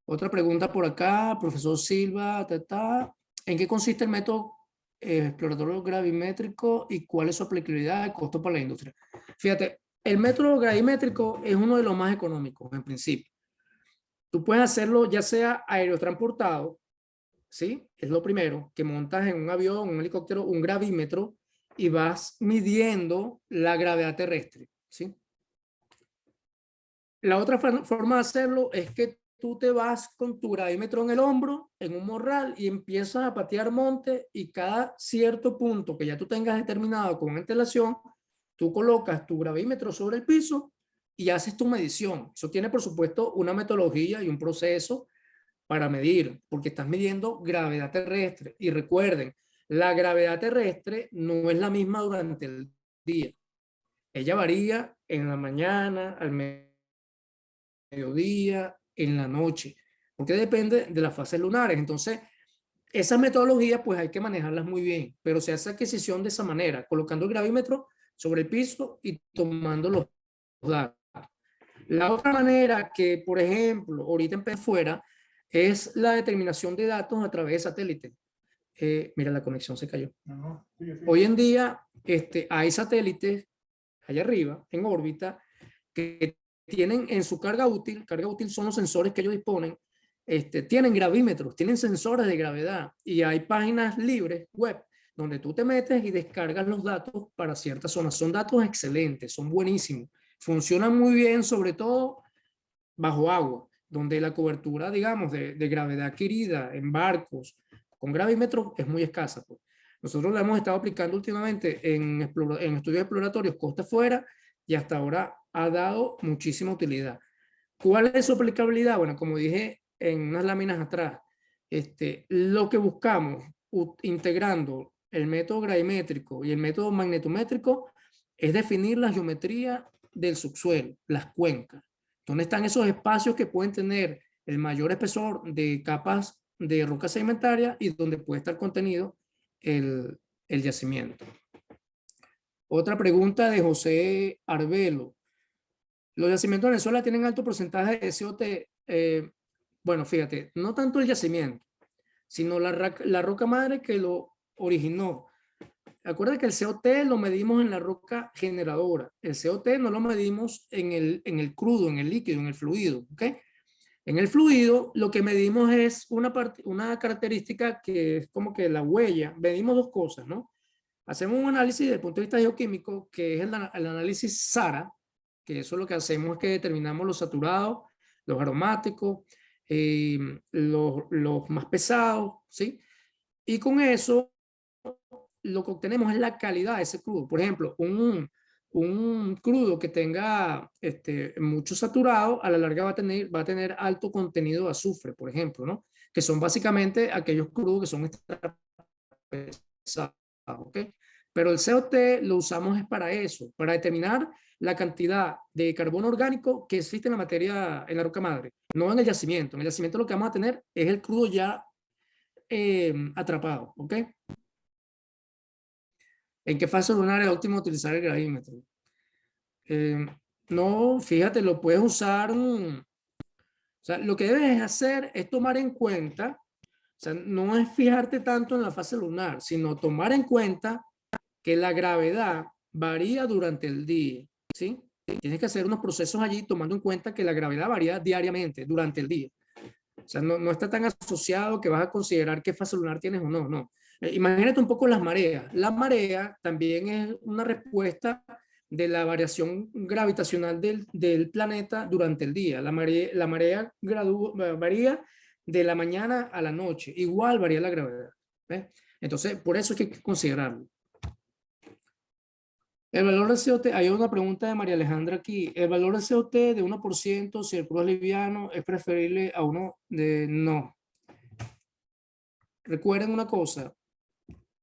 [SPEAKER 2] Otra pregunta por acá, profesor Silva, ¿en qué consiste el método exploratorio gravimétrico y cuál es su aplicabilidad y costo para la industria? Fíjate, el método gravimétrico es uno de los más económicos en principio. Tú puedes hacerlo ya sea aerotransportado, ¿sí? Es lo primero, que montas en un avión, un helicóptero, un gravímetro y vas midiendo la gravedad terrestre, ¿sí? La otra forma de hacerlo es que tú te vas con tu gravímetro en el hombro, en un morral, y empiezas a patear monte y cada cierto punto que ya tú tengas determinado con antelación, tú colocas tu gravímetro sobre el piso y haces tu medición. Eso tiene, por supuesto, una metodología y un proceso para medir, porque estás midiendo gravedad terrestre. Y recuerden, la gravedad terrestre no es la misma durante el día. Ella varía en la mañana, al mediodía, en la noche, porque depende de las fases lunares. Entonces, esas metodologías pues hay que manejarlas muy bien, pero se hace adquisición de esa manera, colocando el gravímetro sobre el piso y tomando los datos. La otra manera que, por ejemplo, ahorita empecé fuera, es la determinación de datos a través de satélite. Mira, la conexión se cayó. Hoy en día hay satélites allá arriba, en órbita, que tienen en su carga útil son los sensores que ellos disponen, tienen gravímetros, tienen sensores de gravedad y hay páginas libres web donde tú te metes y descargas los datos para ciertas zonas. Son datos excelentes, son buenísimos, funcionan muy bien, sobre todo bajo agua, donde la cobertura, digamos, de gravedad adquirida en barcos con gravímetros es muy escasa. Pues. Nosotros la hemos estado aplicando últimamente en estudios exploratorios costa afuera y hasta ahora ha dado muchísima utilidad. ¿Cuál es su aplicabilidad? Bueno, como dije en unas láminas atrás, lo que buscamos integrando el método gravimétrico y el método magnetométrico es definir la geometría del subsuelo, las cuencas. ¿Dónde están esos espacios que pueden tener el mayor espesor de capas de roca sedimentaria y donde puede estar contenido el yacimiento? Otra pregunta de José Arbelo. Los yacimientos de Venezuela tienen alto porcentaje de COT. Bueno, fíjate, no tanto el yacimiento, sino la roca madre que lo originó. Acuérdate que el COT lo medimos en la roca generadora. El COT no lo medimos en el crudo, en el líquido, en el fluido. ¿Okay? En el fluido lo que medimos es una característica que es como que la huella. Medimos dos cosas, ¿no? hacemos un análisis desde el punto de vista geoquímico, que es el análisis SARA, que eso lo que hacemos es que determinamos los saturados, los aromáticos, los más pesados, ¿sí? Y con eso lo que obtenemos es la calidad de ese crudo. Por ejemplo, un crudo que tenga mucho saturado, a la larga va a tener alto contenido de azufre, por ejemplo, ¿no? Que son básicamente aquellos crudos que son extra pesados, ¿ok? Pero el COT lo usamos es para eso, para determinar la cantidad de carbono orgánico que existe en la materia, en la roca madre, no en el yacimiento. En el yacimiento lo que vamos a tener es el crudo ya atrapado, ¿ok? ¿En qué fase lunar es óptimo utilizar el gravímetro? No, fíjate, lo puedes usar. O sea, lo que debes hacer es tomar en cuenta, o sea, no es fijarte tanto en la fase lunar, sino tomar en cuenta que la gravedad varía durante el día, ¿sí? Tienes que hacer unos procesos allí tomando en cuenta que la gravedad varía diariamente durante el día. O sea, no está tan asociado que vas a considerar qué fase lunar tienes o no, no. Imagínate un poco las mareas. La marea también es una respuesta de la variación gravitacional del planeta durante el día. La marea varía de la mañana a la noche. Igual varía la gravedad. ¿Ves? Entonces, por eso es que hay que considerarlo. El valor de COT, hay una pregunta de María Alejandra aquí. El valor de COT de 1%, si el crudo es liviano, es preferible a uno de no. Recuerden una cosa.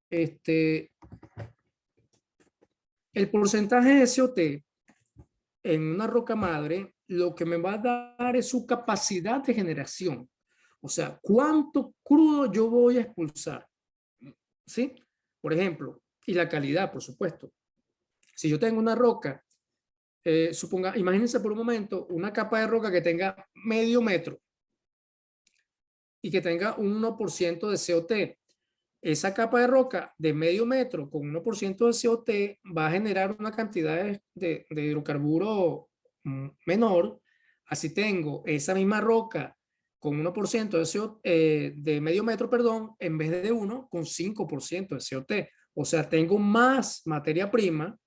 [SPEAKER 2] El porcentaje de COT en una roca madre, lo que me va a dar es su capacidad de generación. O sea, cuánto crudo yo voy a expulsar. ¿Sí? Por ejemplo, y la calidad, por supuesto. Si yo tengo una roca, imagínense por un momento una capa de roca que tenga medio metro y que tenga un 1% de COT. Esa capa de roca de medio metro con 1% de COT va a generar una cantidad de hidrocarburo menor. Así tengo esa misma roca con 1% de CO, de medio metro, perdón, en vez de 1 con 5% de COT. O sea, tengo más materia prima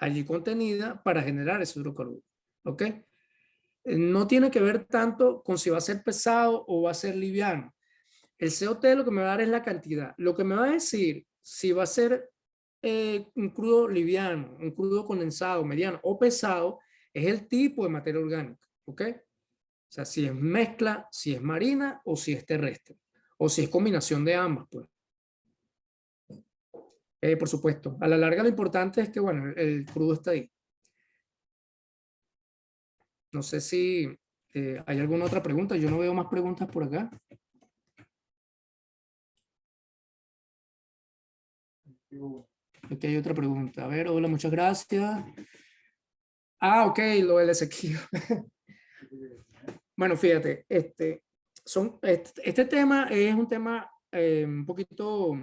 [SPEAKER 2] allí contenida para generar ese hidrocarburo. ¿Ok? No tiene que ver tanto con si va a ser pesado o va a ser liviano. El COT lo que me va a dar es la cantidad. Lo que me va a decir si va a ser un crudo liviano, un crudo condensado, mediano o pesado, es el tipo de materia orgánica. ¿Ok? O sea, si es mezcla, si es marina o si es terrestre. O si es combinación de ambas, pues. Por supuesto. A la larga lo importante es que, bueno, el crudo está ahí. No sé si hay alguna otra pregunta. Yo no veo más preguntas por acá. Aquí hay otra pregunta. A ver, hola, muchas gracias. Ah, ok, lo del Esequibo. Bueno, fíjate, este tema es un tema un poquito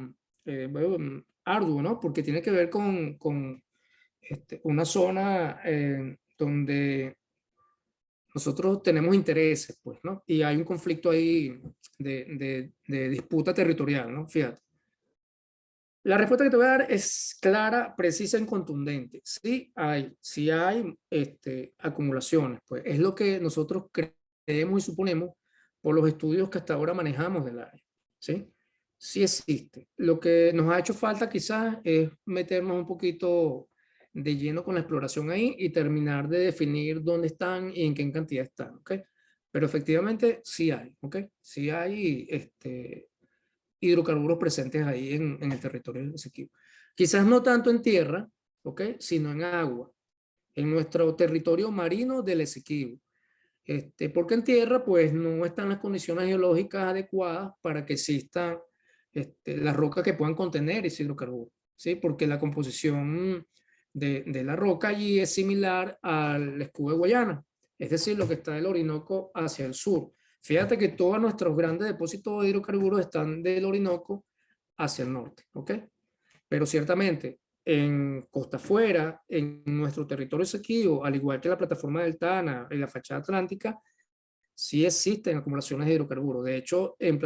[SPEAKER 2] arduo, ¿no? Porque tiene que ver con una zona donde nosotros tenemos intereses, pues, ¿no? Y hay un conflicto ahí de disputa territorial, ¿no? Fíjate. La respuesta que te voy a dar es clara, precisa y contundente. Sí hay acumulaciones, pues es lo que nosotros creemos y suponemos por los estudios que hasta ahora manejamos del área. ¿Sí? Sí existe. Lo que nos ha hecho falta quizás es meternos un poquito de lleno con la exploración ahí y terminar de definir dónde están y en qué cantidad están. ¿Ok? Pero efectivamente sí hay. ¿Ok? Sí hay hidrocarburos presentes ahí en el territorio del Esequibo. Quizás no tanto en tierra, ¿ok? Sino en agua, en nuestro territorio marino del Esequibo. Porque en tierra pues no están las condiciones geológicas adecuadas para que existan las rocas que puedan contener ese hidrocarburo, ¿sí? Porque la composición de la roca allí es similar al escudo de Guayana, es decir, lo que está del Orinoco hacia el sur. Fíjate que todos nuestros grandes depósitos de hidrocarburos están del Orinoco hacia el norte, ¿ok? Pero ciertamente en Costa Afuera, en nuestro territorio Esequibo, al igual que la plataforma del Tana y la fachada atlántica, sí existen acumulaciones de hidrocarburos. De hecho, en la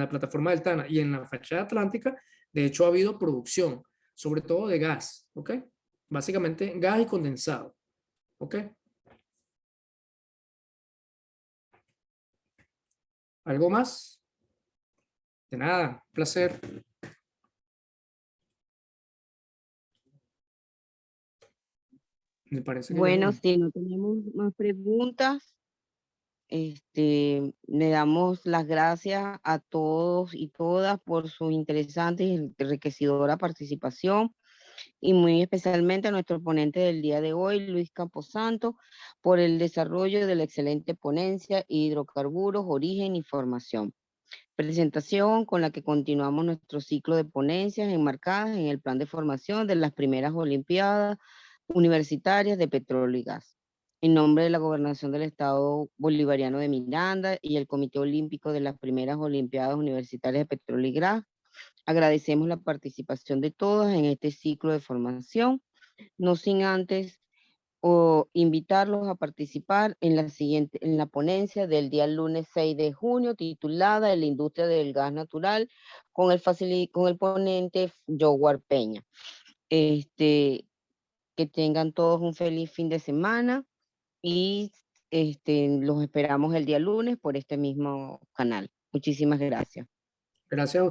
[SPEAKER 2] plataforma del Tana y en la fachada atlántica, de hecho ha habido producción. sobre todo de gas, ¿ok? Básicamente gas y condensado, ¿ok? ¿Algo más? De nada, un placer. Me parece que ya
[SPEAKER 1] Bueno,
[SPEAKER 2] no.
[SPEAKER 1] si no tenemos más preguntas, le damos las gracias a todos y todas por su interesante y enriquecedora participación, y muy especialmente a nuestro ponente del día de hoy, Luis Camposanto, por el desarrollo de la excelente ponencia Hidrocarburos, Origen y Formación. Presentación con la que continuamos nuestro ciclo de ponencias enmarcadas en el plan de formación de las primeras Olimpiadas Universitarias de Petróleo y Gas. En nombre de la Gobernación del Estado Bolivariano de Miranda y el Comité Olímpico de las primeras Olimpiadas Universitarias de Petróleo y Gas, agradecemos la participación de todos en este ciclo de formación, no sin antes invitarlos a participar en la ponencia del día lunes 6 de junio, titulada La industria del gas natural, con el ponente Jowar Peña. Que tengan todos un feliz fin de semana y los esperamos el día lunes por este mismo canal. Muchísimas gracias.
[SPEAKER 2] Gracias a